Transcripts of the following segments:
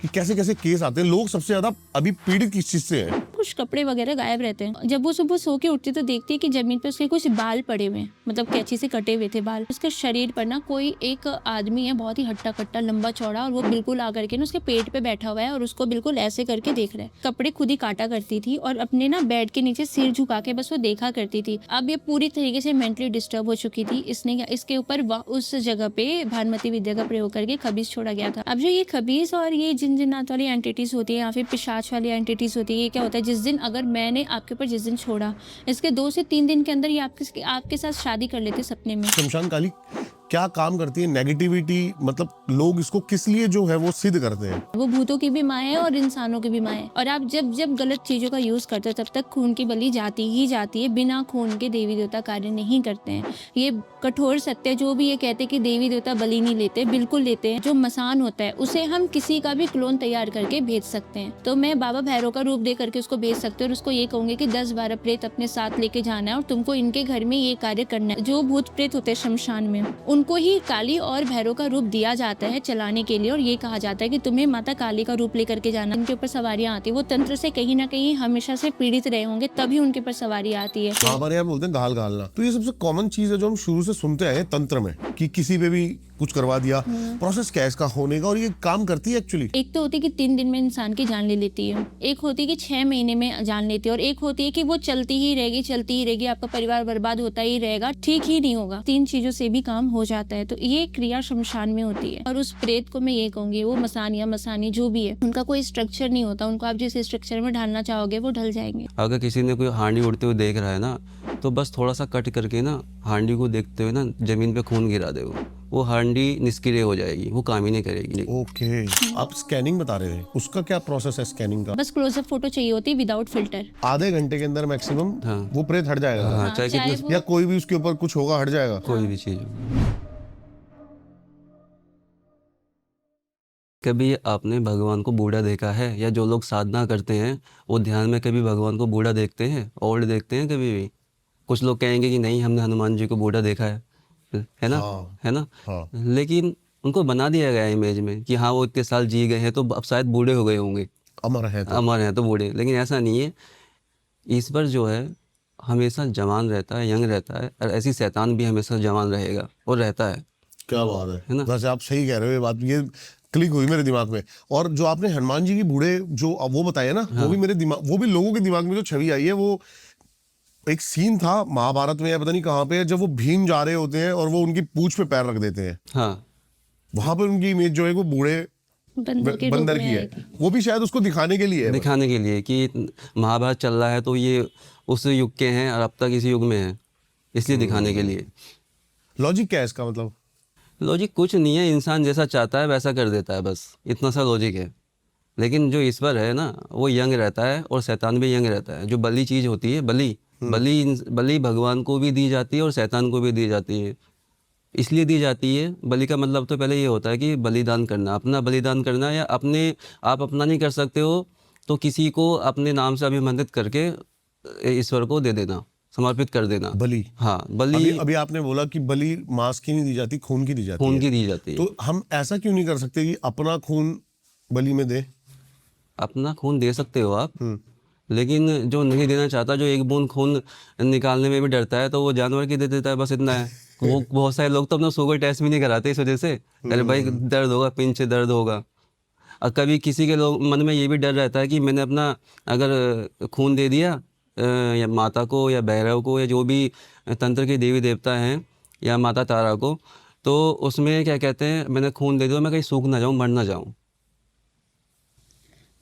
कि कैसे कैसे केस आते हैं, लोग सबसे ज्यादा अभी पीड़ित किस चीज से है? कुछ कपड़े वगैरह गायब रहते हैं। जब वो सुबह सो के उठती तो देखती है कि जमीन पे उसके कुछ बाल पड़े हुए हैं, मतलब कैंची से कटे हुए थे बाल। उसके शरीर पर ना कोई एक आदमी है, बहुत ही हट्टा कट्टा लंबा चौड़ा, और वो बिल्कुल आकर के ना उसके पेट पे बैठा हुआ है और उसको बिल्कुल ऐसे करके देख रहा है। कपड़े खुद ही काटा करती थी और अपने ना बेड के नीचे सिर झुका के बस वो देखा करती थी। अब ये पूरी तरीके से मेंटली डिस्टर्ब हो चुकी थी। इसके ऊपर उस जगह पे भानुमति विद्या का प्रयोग करके खबीस छोड़ा गया था। अब जो ये खबीस और ये जिन-जिन्नात वाली एंटिटीज होती है या फिर पिशाच वाली एंटिटीज होती है, ये क्या होता है, जिस दिन अगर मैंने आपके ऊपर जिस दिन छोड़ा, इसके 2 से 3 दिन के अंदर ये आपके साथ शादी कर लेते सपने में। शमशान काली क्या काम करती है? नेगेटिविटी, मतलब लोग इसको किस लिए जो है वो सिद्ध करते हैं? वो भूतों की भी माँ है और इंसानों की भी माँ है। और आप जब जब गलत चीजों का यूज करते हो तब तक खून की बलि जाती ही जाती है। बिना खून के देवी देवता कार्य नहीं करते हैं। ये कठोर सत्य। जो भी ये कहते हैं कि देवी देवता बलि नहीं लेते, बिल्कुल लेते हैं। जो मसान होता है उसे हम किसी का भी क्लोन तैयार करके भेज सकते हैं। तो मैं बाबा भैरव का रूप दे करके उसको भेज सकते हो और उसको ये कहूंगी कि 10-12 प्रेत अपने साथ लेके जाना है और तुमको इनके घर में ये कार्य करना है। जो भूत प्रेत होते हैं शमशान में, उनको ही काली और भैरव का रूप दिया जाता है चलाने के लिए, और ये कहा जाता है कि तुम्हें माता काली का रूप लेकर के जाना। उनके ऊपर सवारियां आती है। वो तंत्र से कहीं ना कहीं हमेशा से पीड़ित रहे होंगे, तभी उनके ऊपर सवारी आती है। हमारे यहाँ बोलते हैं घाल घालना, तो ये सबसे कॉमन चीज है जो हम शुरू से सुनते आए हैं तंत्र में, कि किसी पे भी कुछ करवा दिया। प्रोसेस क्या है इसका होने का और ये काम करती है एक्चुअली? एक तो होती है कि 3 दिन में इंसान की जान ले लेती है, एक होती है कि 6 महीने में जान लेती है, और एक होती है कि वो चलती ही रहेगी, आपका परिवार बर्बाद होता ही रहेगा, ठीक ही नहीं होगा। 3 चीजों से भी काम हो जाता है। तो ये क्रिया शमशान में होती है। और उस प्रेत को मैं ये कहूंगी, वो मसान या मसानी जो भी है, उनका कोई स्ट्रक्चर नहीं होता। उनको आप जिस स्ट्रक्चर में ढालना चाहोगे वो ढल जाएंगे। अगर किसी ने कोई हांडी उड़ते हुए देख रहा है ना, तो बस थोड़ा सा कट करके ना हांडी को देखते हुए ना जमीन पे खून गिरा दे, वो हांडी निष्क्रिय हो जाएगी, वो काम ही नहीं करेगी। ओके, आप स्कैनिंग बता रहे थे, उसका क्या प्रोसेस है स्कैनिंग का? बस क्लोजअप फोटो चाहिए होती है विदाउट फिल्टर। आधे घंटे के अंदर मैक्सिमम हाँ। वो प्रेत हट जाएगा? हाँ, चाहे चाहे कितने या कोई भी उसके ऊपर कुछ होगा हट जाएगा? कोई भी चीज। कभी आपने भगवान को बूढ़ा देखा है? या जो लोग साधना करते हैं वो ध्यान में कभी भगवान को बूढ़ा देखते हैं, ओल्ड देखते हैं कभी भी? कुछ लोग कहेंगे कि नहीं, हमने हनुमान जी को बूढ़ा देखा है ना? हाँ। है ना? हाँ। लेकिन उनको बना दिया गया है इमेज में कि हाँ वो इतने साल जी गए हैं तो अब शायद बूढ़े हो गए होंगे, अमर है तो। अमर हैं तो बूढ़े। लेकिन ऐसा नहीं है। ईश्वर जो है हमेशा जवान रहता है, यंग रहता है, और ऐसी शैतान भी हमेशा जवान रहेगा और रहता है। क्या बात है ना? वैसे आप सही कह रहे हो, ये बात ये क्लिक हुई मेरे दिमाग में। और जो आपने हनुमान जी की बूढ़े जो वो बताया ना, वो भी मेरे दिमाग, वो भी लोगों के दिमाग में जो छवि आई है, वो एक सीन था महाभारत में या पता नहीं कहाँ पे, जब वो भीम जा रहे होते हैं और वो उनकी पूंछ पे पैर रख देते हैं। हाँ, वहां पर उनकी इमेज जो है वो बूढ़े बंदर की है। वो भी शायद उसको दिखाने के लिए है। दिखाने के लिए कि महाभारत चल रहा है तो ये उस युग के हैं और अब तक इस युग में हैं, इसलिए दिखाने के लिए। लॉजिक क्या है इसका मतलब? लॉजिक कुछ नहीं है, इंसान जैसा चाहता है वैसा कर देता है, बस इतना सा लॉजिक है। लेकिन जो ईश्वर है ना, वो यंग रहता है और शैतान भी यंग रहता है। जो बलि चीज़ होती है, बलि भगवान को भी दी जाती है और शैतान को भी दी जाती है। इसलिए दी जाती है, बलि का मतलब तो पहले ये होता है कि बलिदान करना, अपना बलिदान करना, या आप अपना नहीं कर सकते हो तो किसी को अपने नाम से अभिमंत्रित करके ईश्वर को दे देना, समर्पित कर देना। बलि? हाँ, बलि। अभी आपने बोला कि बलि मांस की नहीं दी जाती, खून की दी जाती खून है। की दी जाती है। तो हम ऐसा क्यों नहीं कर सकते कि अपना खून बलि में दे? अपना खून दे सकते हो आप, लेकिन जो नहीं देना चाहता, जो एक बूंद खून निकालने में भी डरता है, तो वो जानवर की दे देता है, बस इतना है। वो बहुत सारे लोग तो अपना शुगर टेस्ट भी नहीं कराते इस वजह से, अरे भाई दर्द होगा, पिंच से दर्द होगा। और कभी किसी के लोग मन में ये भी डर रहता है कि मैंने अपना अगर खून दे दिया या माता को या भैरव को या जो भी तंत्र के देवी देवता हैं या माता तारा को, तो उसमें क्या कहते हैं, मैंने खून दे दिया, मैं कहीं सूख ना जाऊँ, मर ना जाऊँ,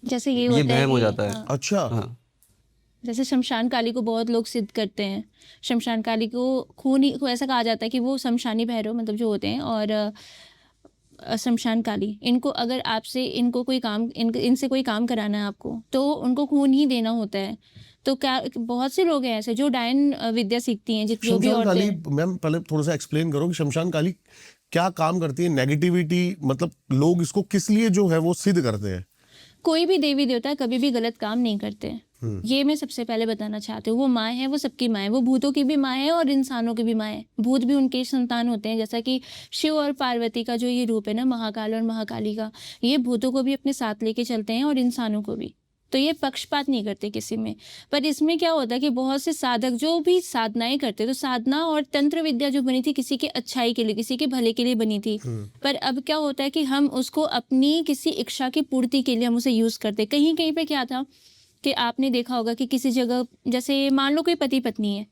जैसे ये ये होता है वहम हो कि, जाता है। हाँ, अच्छा। हाँ, जैसे शमशान काली को बहुत लोग सिद्ध करते हैं। शमशान काली को खून ही को ऐसा कहा जाता है कि वो शमशानी भैरव मतलब जो होते हैं, और शमशान काली, इनको अगर आपसे इनको कोई काम इनसे कोई काम कराना है आपको, तो उनको खून ही देना होता है। तो क्या बहुत से लोग हैं ऐसे जो डायन विद्या सीखती हैं, जो भी शमशान औरतें काली, हैं। मैम पहले थोड़ा सा एक्सप्लेन करो कि शमशान काली क्या काम करती है? नेगेटिविटी, मतलब लोग इसको किस लिए जो है वो सिद्ध करते हैं? कोई भी देवी देवता कभी भी गलत काम नहीं करते। ये मैं सबसे पहले बताना चाहती हूँ। वो माँ है, वो सबकी माँ है, वो भूतों की भी माँ है और इंसानों की भी माँ है। भूत भी उनके संतान होते हैं, जैसा कि शिव और पार्वती का जो ये रूप है ना, महाकाल और महाकाली का, ये भूतों को भी अपने साथ लेके चलते हैं और इंसानों को भी। तो ये पक्षपात नहीं करते किसी में। पर इसमें क्या होता है कि बहुत से साधक जो भी साधनाएं करते, तो साधना और तंत्र विद्या जो बनी थी किसी के अच्छाई के लिए, किसी के भले के लिए बनी थी। पर अब क्या होता है कि हम उसको अपनी किसी इच्छा की पूर्ति के लिए हम उसे यूज करते। कहीं कहीं पे क्या था कि आपने देखा होगा कि किसी जगह, जैसे मान लो कोई पति पत्नी है,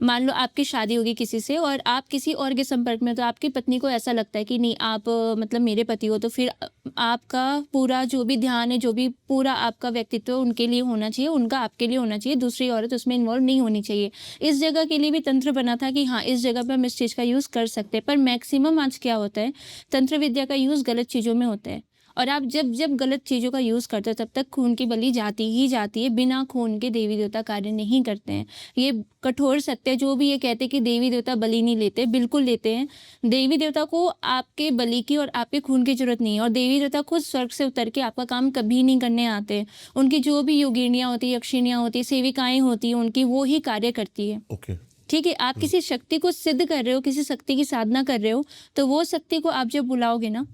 मान लो आपकी शादी होगी किसी से और आप किसी और के संपर्क में, तो आपकी पत्नी को ऐसा लगता है कि नहीं आप मतलब मेरे पति हो, तो फिर आपका पूरा जो भी ध्यान है, जो भी पूरा आपका व्यक्तित्व उनके लिए होना चाहिए, उनका आपके लिए होना चाहिए, दूसरी औरत उसमें इन्वॉल्व नहीं होनी चाहिए। इस जगह के लिए भी तंत्र बना था कि हाँ इस जगह पर हम इस चीज़ का यूज़ कर सकते हैं। पर मैक्सिमम आज क्या होता है, तंत्र विद्या का यूज़ गलत चीज़ों में होता है। और आप जब जब गलत चीज़ों का यूज़ करते हो तब तक खून की बलि जाती ही जाती है। बिना खून के देवी देवता कार्य नहीं करते हैं। ये कठोर सत्य जो भी ये कहते हैं कि देवी देवता बलि नहीं लेते, बिल्कुल लेते हैं। देवी देवता को आपके बलि की और आपके खून की जरूरत नहीं है। और देवी देवता खुद स्वर्ग से उतर के आपका काम कभी नहीं करने आते। उनकी जो भी योगिनियाँ होती है, यक्षिणियाँ होती है, सेविकाएँ होती हैं उनकी, वो ही कार्य करती है। ओके। ठीक है, आप किसी शक्ति को सिद्ध कर रहे हो, किसी शक्ति की साधना कर रहे हो, तो वो शक्ति को आप जब बुलाओगे ना,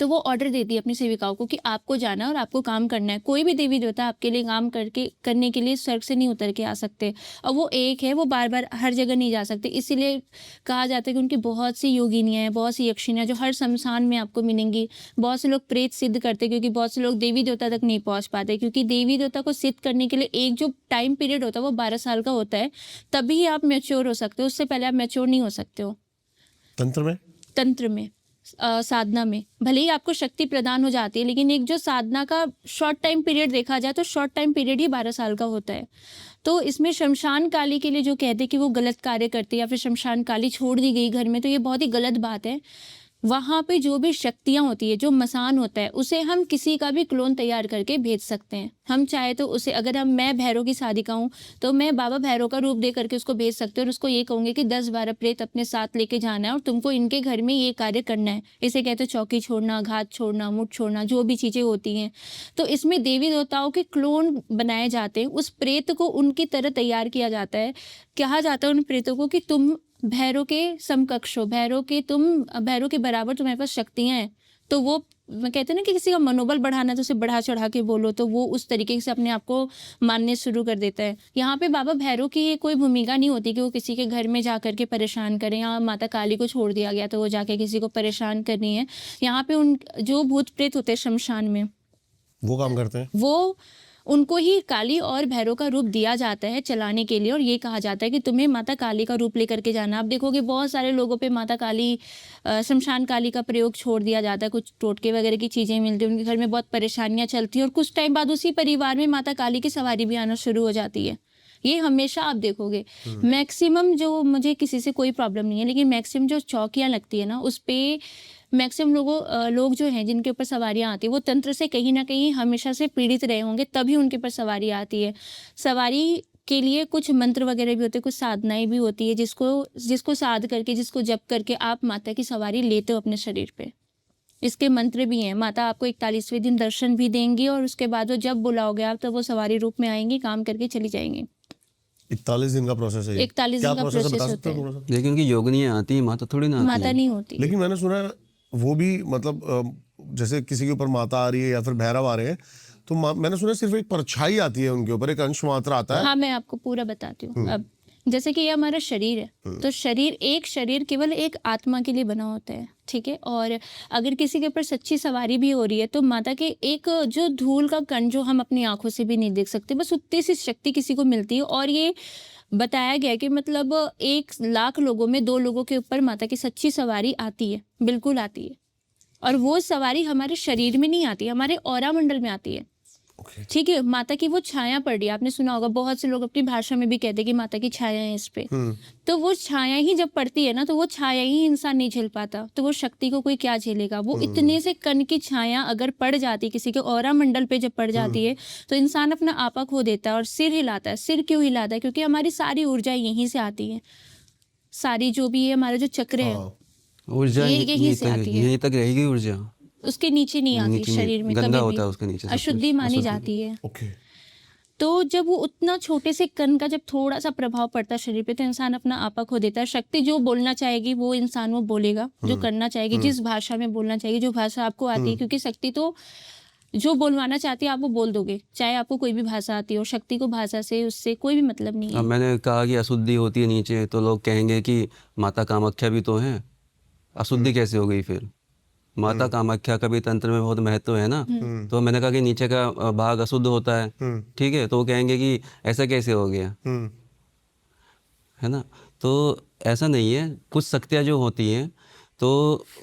तो वो ऑर्डर देती है अपनी सेविकाओं को कि आपको जाना और आपको काम करना है। कोई भी देवी देवता आपके लिए काम करने के लिए स्वर्ग से नहीं उतर के आ सकते। और वो एक है, वो बार बार हर जगह नहीं जा सकते। इसीलिए कहा जाता है कि उनकी बहुत सी योगिनियाँ हैं, बहुत सी यक्षिणियाँ जो हर शमशान में आपको मिलेंगी। बहुत से लोग प्रेत सिद्ध करते, क्योंकि बहुत से लोग देवी देवता तक नहीं पहुँच पाते। क्योंकि देवी देवता को सिद्ध करने के लिए एक जो टाइम पीरियड होता है वो 12 साल का होता है, तभी आप मैच्योर हो सकते हो। उससे पहले आप मैच्योर नहीं हो सकते हो। तंत्र में साधना में भले ही आपको शक्ति प्रदान हो जाती है, लेकिन एक जो साधना का शॉर्ट टाइम पीरियड देखा जाए तो शॉर्ट टाइम पीरियड ही 12 साल का होता है। तो इसमें शमशान काली के लिए जो कहते हैं कि वो गलत कार्य करती है या फिर शमशान काली छोड़ दी गई घर में, तो ये बहुत ही गलत बात है। वहाँ पे जो भी शक्तियाँ होती है, जो मसान होता है, उसे हम किसी का भी क्लोन तैयार करके भेज सकते हैं। हम चाहे तो उसे, अगर मैं भैरव की साधिका हूँ तो मैं बाबा भैरव का रूप दे करके उसको भेज सकते हैं और उसको ये कहूँगी कि 10-12 प्रेत अपने साथ लेके जाना है और तुमको इनके घर में ये कार्य करना है। इसे कहते हैं चौकी छोड़ना, घात छोड़ना, मुठ छोड़ना, जो भी चीज़ें होती हैं। तो इसमें देवी देवताओं के क्लोन बनाए जाते हैं। उस प्रेत को उनकी तरह तैयार किया जाता है। कहा जाता है उन प्रेतों को कि तुम भैरव के समकक्ष हो, भैरव के बराबर तुम्हारे पास शक्तियाँ हैं। तो वो कहते हैं ना कि किसी का मनोबल बढ़ाना है तो उसे बढ़ा चढ़ा के बोलो, तो वो उस तरीके से अपने आप को मानने शुरू कर देता है। यहाँ पे बाबा भैरव की कोई भूमिका नहीं होती कि वो किसी के घर में जा करके परेशान करें, या माता काली को छोड़ दिया गया तो वो जाके किसी को परेशान करनी है। यहाँ पे उन जो भूत प्रेत होते हैं शमशान में, वो काम करते हैं, वो उनको ही काली और भैरव का रूप दिया जाता है चलाने के लिए। और ये कहा जाता है कि तुम्हें माता काली का रूप लेकर के जाना। आप देखोगे बहुत सारे लोगों पे माता काली, शमशान काली का प्रयोग छोड़ दिया जाता है। कुछ टोटके वगैरह की चीज़ें मिलती हैं, उनके घर में बहुत परेशानियां चलती हैं और कुछ टाइम बाद उसी परिवार में माता काली की सवारी भी आना शुरू हो जाती है। ये हमेशा आप देखोगे। मैक्सिमम जो, मुझे किसी से कोई प्रॉब्लम नहीं है, लेकिन मैक्सिमम जो चौकियाँ लगती है ना, उस पर मैक्सिमम लोग जो हैं जिनके ऊपर सवारियाँ आती है, वो तंत्र से कहीं ना कहीं हमेशा से पीड़ित रहे होंगे, तभी उनके ऊपर सवारी आती है। सवारी के लिए कुछ मंत्र वगैरह भी होते हैं, कुछ साधनाएं भी होती है, जिसको साध करके, जिसको जप करके आप माता की सवारी लेते हो अपने शरीर पे। इसके मंत्र भी हैं। माता आपको 41वें दिन दर्शन भी देंगी और उसके बाद वो जब बुलाओगे आप, तो वो सवारी रूप में आएंगी, काम करके चली जाएंगी। 41 दिन का प्रोसेस है। 41 दिन का प्रोसेस बता होता सकते हो है। थोड़ा सा? लेकिन उनकी योगिनियाँ आती हैं, माता थोड़ी ना आती माता है। नहीं होती। लेकिन मैंने सुना है वो भी मतलब जैसे किसी के ऊपर माता आ रही है या फिर भैरव आ रहे हैं, तो मैंने सुना है सिर्फ एक परछाई आती है उनके ऊपर, एक अंश मात्र आता है। हाँ, मैं आपको पूरा बताती हूँ। अब जैसे कि ये हमारा शरीर है, तो एक शरीर केवल एक आत्मा के लिए बना होता है, ठीक है। और अगर किसी के ऊपर सच्ची सवारी भी हो रही है, तो माता के एक जो धूल का कण, जो हम अपनी आंखों से भी नहीं देख सकते, बस उतनी सी शक्ति किसी को मिलती है। और ये बताया गया कि मतलब 1 लाख लोगों में 2 लोगों के ऊपर माता की सच्ची सवारी आती है, बिल्कुल आती है। और वो सवारी हमारे शरीर में नहीं आती, हमारे ऑरा मंडल में आती है, ठीक है। माता की वो छाया पड़ रही है, आपने सुना होगा, बहुत से लोग अपनी भाषा में भी कहते हैं कि माता की छाया है इस पे। तो वो छाया ही जब पड़ती है ना, तो वो छाया ही इंसान नहीं झेल पाता, तो वो शक्ति को कोई क्या झेलेगा। वो इतने से कण की छाया अगर पड़ जाती किसी के ऑरा मंडल पे, जब पड़ जाती है, तो इंसान अपना आपा खो देता है और सिर हिलाता है। सिर क्यों हिलाता है? क्योंकि हमारी सारी ऊर्जा यहीं से आती है। सारी जो भी है हमारा जो चक्र है, ऊर्जा यहीं से आती है। यहीं तक रहेगी ऊर्जा, उसके नीचे नहीं आती नीचे शरीर में, गंदा कभी होता है भी उसके नीचे सब अशुद्धि कुछ, मानी अशुद्धि। जाती है। ओके। तो जब वो उतना छोटे से कण का जब थोड़ा सा प्रभाव पड़ता है शरीर पे, तो इंसान अपना आपा खो देता है। शक्ति जो बोलना चाहेगी वो इंसान वो बोलेगा, जो करना चाहेगी, जिस भाषा में बोलना चाहेगी, जो भाषा आपको आती है, क्योंकि शक्ति तो जो बोलवाना चाहती है आप वो बोल दोगे, चाहे आपको कोई भी भाषा आती हो। शक्ति को भाषा से उससे कोई भी मतलब नहीं अब है। मैंने कहा कि अशुद्धि होती है नीचे, तो लोग कहेंगे कि माता कामाख्या भी तो हैं, अशुद्धि कैसे हो गई फिर? माता कामाख्या का भी तंत्र में बहुत महत्व है ना। तो मैंने कहा कि नीचे का भाग अशुद्ध होता है, ठीक है, तो वो कहेंगे कि ऐसा कैसे हो गया, है ना। तो ऐसा नहीं है, कुछ शक्तियाँ जो होती हैं तो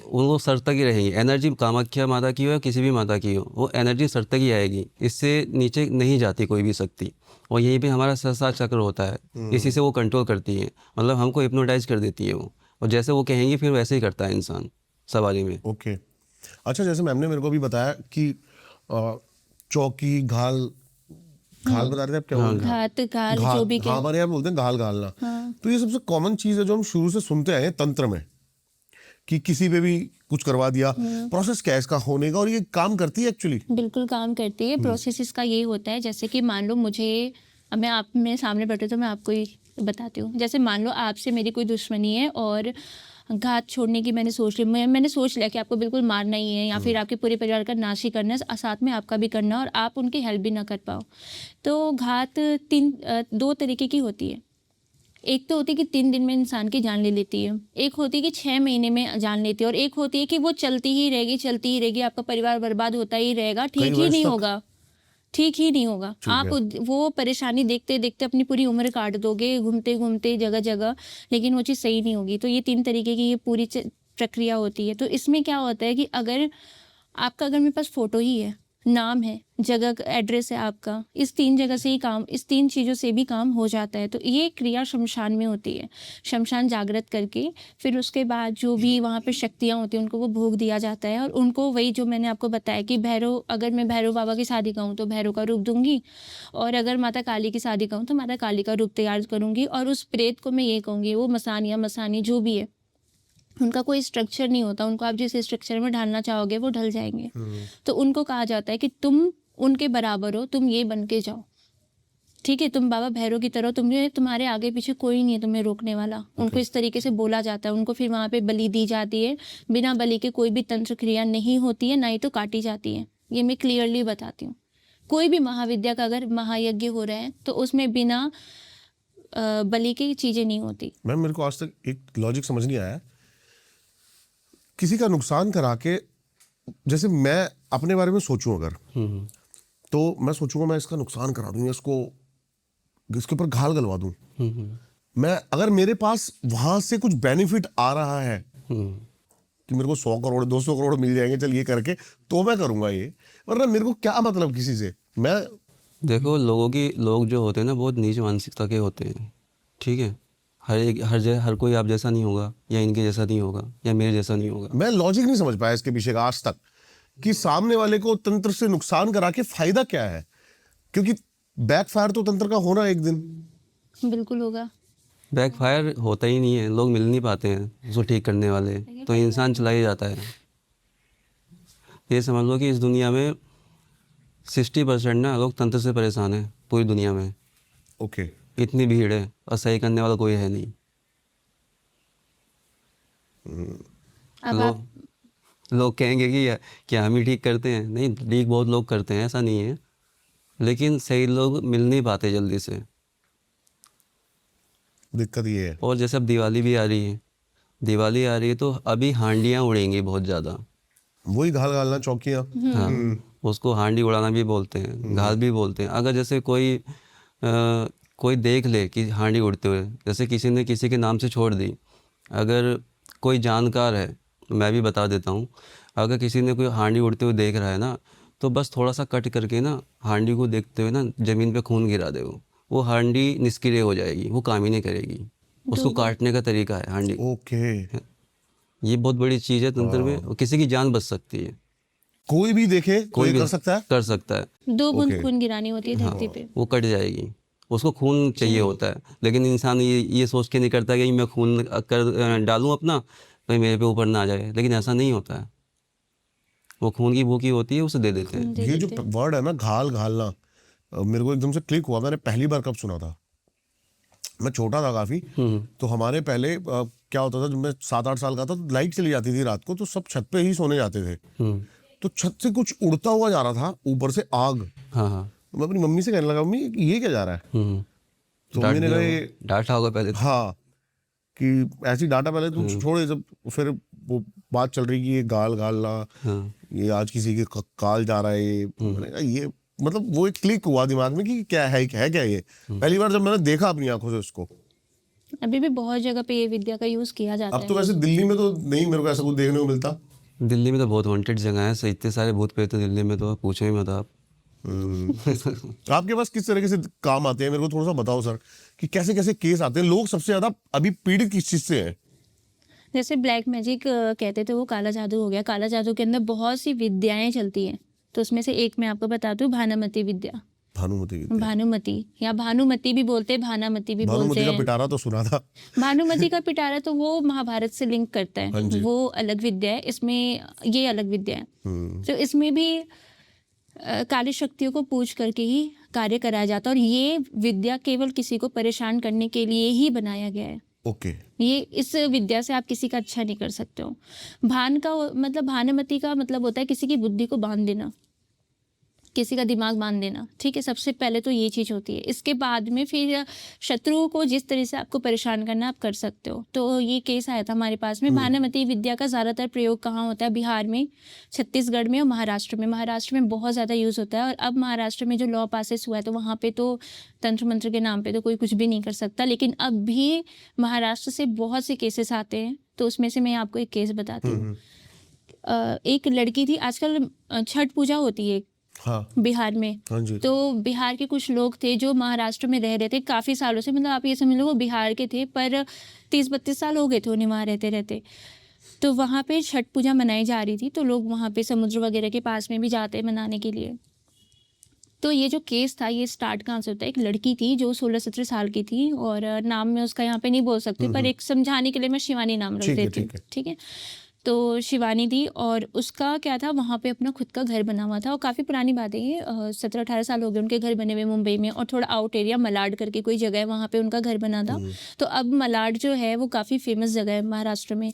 वो सर तक ही रहेंगी। एनर्जी कामाख्या माता की हो या किसी भी माता की हो, वो एनर्जी सर तक ही आएगी, इससे नीचे नहीं जाती कोई भी शक्ति। और यहीं पे हमारा सहस्त्र चक्र होता है, इसी से वो कंट्रोल करती है, मतलब हमको हिप्नोटाइज कर देती है वो, और जैसे वो कहेंगी फिर वैसे ही करता है इंसान सवारी में। ओके। अच्छा, जैसे मैम ने मेरे को भी बताया कि चौकी घाल घाल बता रहे थे आप, क्या बोल रहे थे? घात घाल घाल, जो भी हाँ, हमारे यहाँ बोलते हैं घाल घालना। हाँ। तो ये सबसे कॉमन चीज है जो हम शुरू से सुनते आए हैं तंत्र में, कि किसी पे भी कुछ करवा दिया। प्रोसेस क्या है इसका होने का, और ये काम करती है एक्चुअली? बिल्कुल काम करती है। प्रोसेस इसका ये होता है, जैसे कि मान लो मुझे, अब मैं आप मेरे सामने बैठे तो मैं आपको ही बताती हूँ। जैसे मान लो आपसे मेरी कोई दुश्मनी है और घात छोड़ने की मैंने सोच ली, मैंने सोच लिया कि आपको बिल्कुल मारना ही है या फिर आपके पूरे परिवार का नाश ही करना है, साथ में आपका भी करना, और आप उनकी हेल्प भी ना कर पाओ। तो घात दो तरीके की होती है। एक तो होती है कि 3 दिन में इंसान की जान ले लेती है, एक होती है कि 6 महीने में जान लेती है, और एक होती है कि वो चलती ही रहेगी, आपका परिवार बर्बाद होता ही रहेगा, ठीक ही नहीं होगा, ठीक ही नहीं होगा। आप वो परेशानी देखते देखते अपनी पूरी उम्र काट दोगे, घूमते घूमते जगह जगह, लेकिन वो चीज़ सही नहीं होगी। तो ये 3 तरीके की ये पूरी प्रक्रिया होती है। तो इसमें क्या होता है कि अगर मेरे पास फोटो ही है, नाम है, जगह एड्रेस है आपका, इस 3 जगह से ही काम, इस 3 चीज़ों से भी काम हो जाता है। तो ये क्रिया शमशान में होती है। शमशान जागृत करके फिर उसके बाद जो भी वहाँ पे शक्तियाँ होती हैं उनको वो भोग दिया जाता है, और उनको वही जो मैंने आपको बताया कि भैरव, अगर मैं भैरव बाबा की शादी कहूँ तो भैरव का रूप दूंगी, और अगर माता काली की शादी कहूँ तो माता काली का रूप तैयार करूँगी, और उस प्रेत को मैं ये कहूँगी, वो मसानी जो भी है, उनका कोई स्ट्रक्चर नहीं होता, उनको आप जिस स्ट्रक्चर में ढालना चाहोगे वो ढल जाएंगे। तो उनको कहा जाता है कि तुम उनके बराबर हो, तुम ये बन के जाओ, ठीक है, तुम बाबा भैरव की तरह, तुम्हारे आगे पीछे कोई नहीं है तुम्हें रोकने वाला। उनको इस तरीके से बोला जाता है। उनको फिर वहाँ पे बलि दी जाती है, बिना बलि के कोई भी तंत्र क्रिया नहीं होती है, ना ही तो काटी जाती है। ये मैं क्लियरली बताती हूँ। कोई भी महाविद्या का अगर महायज्ञ हो रहा है तो उसमें बिना बलि की चीज़ें नहीं होती। मैम, मेरे को आज तक एक लॉजिक समझ नहीं आया। किसी का नुकसान करा के, जैसे मैं अपने बारे में सोचूं अगर, तो मैं सोचूंगा मैं इसका नुकसान करा दूं, इसके ऊपर घाल गलवा दूं। मैं, अगर मेरे पास वहां से कुछ बेनिफिट आ रहा है कि मेरे को 100 करोड़ 200 करोड़ मिल जाएंगे, चल ये करके, तो मैं करूंगा ये, वरना मेरे को क्या मतलब किसी से। मैं देखो, लोग जो होते हैं ना बहुत नीच मानसिकता के होते हैं, ठीक है। हर कोई आप जैसा नहीं होगा, या इनके जैसा नहीं होगा, या मेरे जैसा नहीं होगा। मैं लॉजिक नहीं समझ पाया इसके पीछे का आज तक, कि सामने वाले को तंत्र से नुकसान करा के फायदा क्या है, क्योंकि बैकफायर तो तंत्र का होना एक दिन। बिल्कुल होगा। बैकफायर होता ही नहीं है, लोग मिल नहीं पाते हैं उसको ठीक करने वाले, तो इंसान चला ही जाता है। ये समझ लो कि इस दुनिया में 60% ना लोग तंत्र से परेशान हैं पूरी दुनिया में। ओके। इतनी भीड़ है और सही करने वाला कोई है नहीं। लोग कहेंगे कि क्या हम ही ठीक करते हैं? नहीं, ठीक बहुत लोग करते हैं, ऐसा नहीं है, लेकिन सही लोग मिल नहीं पाते जल्दी से। दिक्कत ये है। और जैसे अब दिवाली भी आ रही है, तो अभी हांडियाँ उड़ेंगी बहुत ज़्यादा। वही घाल घालना, चौकियाँ। हाँ, उसको हांडी उड़ाना भी बोलते हैं, घाल भी बोलते हैं। अगर जैसे कोई देख ले कि हांडी उड़ते हुए, जैसे किसी ने किसी के नाम से छोड़ दी, अगर कोई जानकार है, मैं भी बता देता हूँ, अगर किसी ने कोई हांडी उड़ते हुए देख रहा है ना, तो बस थोड़ा सा कट करके ना हांडी को देखते हुए ना ज़मीन पे खून गिरा दे, वो हांडी निष्क्रिय हो जाएगी, वो काम ही नहीं करेगी। उसको काटने का तरीका है हांडी। ओके। ये बहुत बड़ी चीज़ है तंत्र में, और किसी की जान बच सकती है। कोई भी देखे, कोई भी कर सकता है। कर सकता है। 2 बूंद खून गिरानी होती है धरती पे। वो कट जाएगी, उसको खून चाहिए होता है, लेकिन इंसान ये सोच के नहीं करता कि मैं खून कर डालूं अपना, कहीं मेरे पे ऊपर ना आ जाए, लेकिन ऐसा नहीं होता है। वो खून की भूखी होती है, उसे दे देते हैं। ये जो वर्ड है ना, घाल घालना, मेरे को एकदम से क्लिक हुआ। मैंने पहली बार कब सुना था, मैं छोटा था काफी, तो हमारे पहले क्या होता था, जब मैं 7-8 साल का था तो लाइट चली जाती थी रात को, तो सब छत पे ही सोने जाते थे। तो छत से कुछ उड़ता हुआ जा रहा था, ऊपर से आग। हाँ हाँ। मैं अपनी मम्मी से कहने लगा, मम्मी ये क्या जा रहा है? तो डांट मैंने दिया कहा होगा, डांटा होगा पहले तो। हाँ, कि ऐसी डाटा पहले तू छोड़े, जब फिर वो बात चल रही कि ये गाल गालना, ये आज किसी के काल जा रहा है, ये मैंने कहा ये मतलब वो एक क्लिक हुआ दिमाग में कि क्या है क्या ये। पहली बार जब मैंने देखा अपनी आंखों से उसको। अभी भी बहुत जगह पे ये विद्या का यूज किया जाता अब है। तो वैसे दिल्ली में तो नहीं मेरे को ऐसा कुछ देखने को मिलता। दिल्ली में तो बहुत वांटेड जगह है, सही इतने सारे भूत प्रेत हैं दिल्ली में, तो पूछो ही मत आप। आपके पास किस तरह से काम आते हैं, मेरे को थोड़ा सा बताओ सर, कि कैसे कैसे केस आते हैं, लोग सबसे ज्यादा अभी पीड़ित किस चीज से हैं? जैसे ब्लैक मैजिक कहते थे, वो काला जादू हो गया। काला जादू के अंदर बहुत सी विद्याएं चलती हैं, तो उसमें से एक मैं आपको बताती हूँ, भानुमति विद्या। भानुमति या भानुमति भी बोलते हैं, भानामति भी बोलते भानुमति का हैं। पिटारा तो सुना था। भानुमति का पिटारा तो वो महाभारत से लिंक करता हाँ है, जी। वो अलग विद्या है। इसमें ये अलग विद्या है, तो इसमें भी काली शक्तियों को पूज करके ही कार्य कराया जाता है, और ये विद्या केवल किसी को परेशान करने के लिए ही बनाया गया है। ओके। ये इस विद्या से आप किसी का अच्छा नहीं कर सकते हो। भान का मतलब, भानुमति का मतलब होता है किसी की बुद्धि को बांध देना, किसी का दिमाग बांध देना, ठीक है। सबसे पहले तो ये चीज़ होती है। इसके बाद में फिर शत्रुओं को जिस तरह से आपको परेशान करना आप कर सकते हो। तो ये केस आया था हमारे पास में। भानुमति विद्या का ज़्यादातर प्रयोग कहाँ होता है? बिहार में, छत्तीसगढ़ में और महाराष्ट्र में। महाराष्ट्र में बहुत ज़्यादा यूज़ होता है, और अब महाराष्ट्र में जो लॉ पासिस हुआ है तो वहाँ पे तो तंत्र मंत्र के नाम पे तो कोई कुछ भी नहीं कर सकता। लेकिन अब भी महाराष्ट्र से बहुत से केसेस आते हैं, तो उसमें से मैं आपको एक केस बताती हूँ। एक लड़की थी, आजकल छठ पूजा होती है हाँ। बिहार में। हाँ जी। तो बिहार के कुछ लोग थे जो महाराष्ट्र में रह रहे थे काफ़ी सालों से, मतलब आप ये समझ लो वो बिहार के थे, पर 30-32 साल हो गए थे उन्हें वहाँ रहते रहते। तो वहाँ पे छठ पूजा मनाई जा रही थी, तो लोग वहाँ पे समुद्र वगैरह के पास में भी जाते हैं मनाने के लिए। तो ये जो केस था, ये स्टार्ट कहाँ से होता है? एक लड़की थी जो 16-17 साल की थी, और नाम मैं उसका यहाँ पे नहीं बोल सकती, पर एक समझाने के लिए मैं शिवानी नाम रख देती हूँ, ठीक है। तो शिवानी थी, और उसका क्या था, वहाँ पे अपना खुद का घर बना हुआ था, और काफ़ी पुरानी बात है ये, 17-18 साल हो गए उनके घर बने हुए मुंबई में। और थोड़ा आउट एरिया मलाड करके कोई जगह है, वहाँ पे उनका घर बना था। तो अब मलाड जो है वो काफ़ी फेमस जगह है महाराष्ट्र में,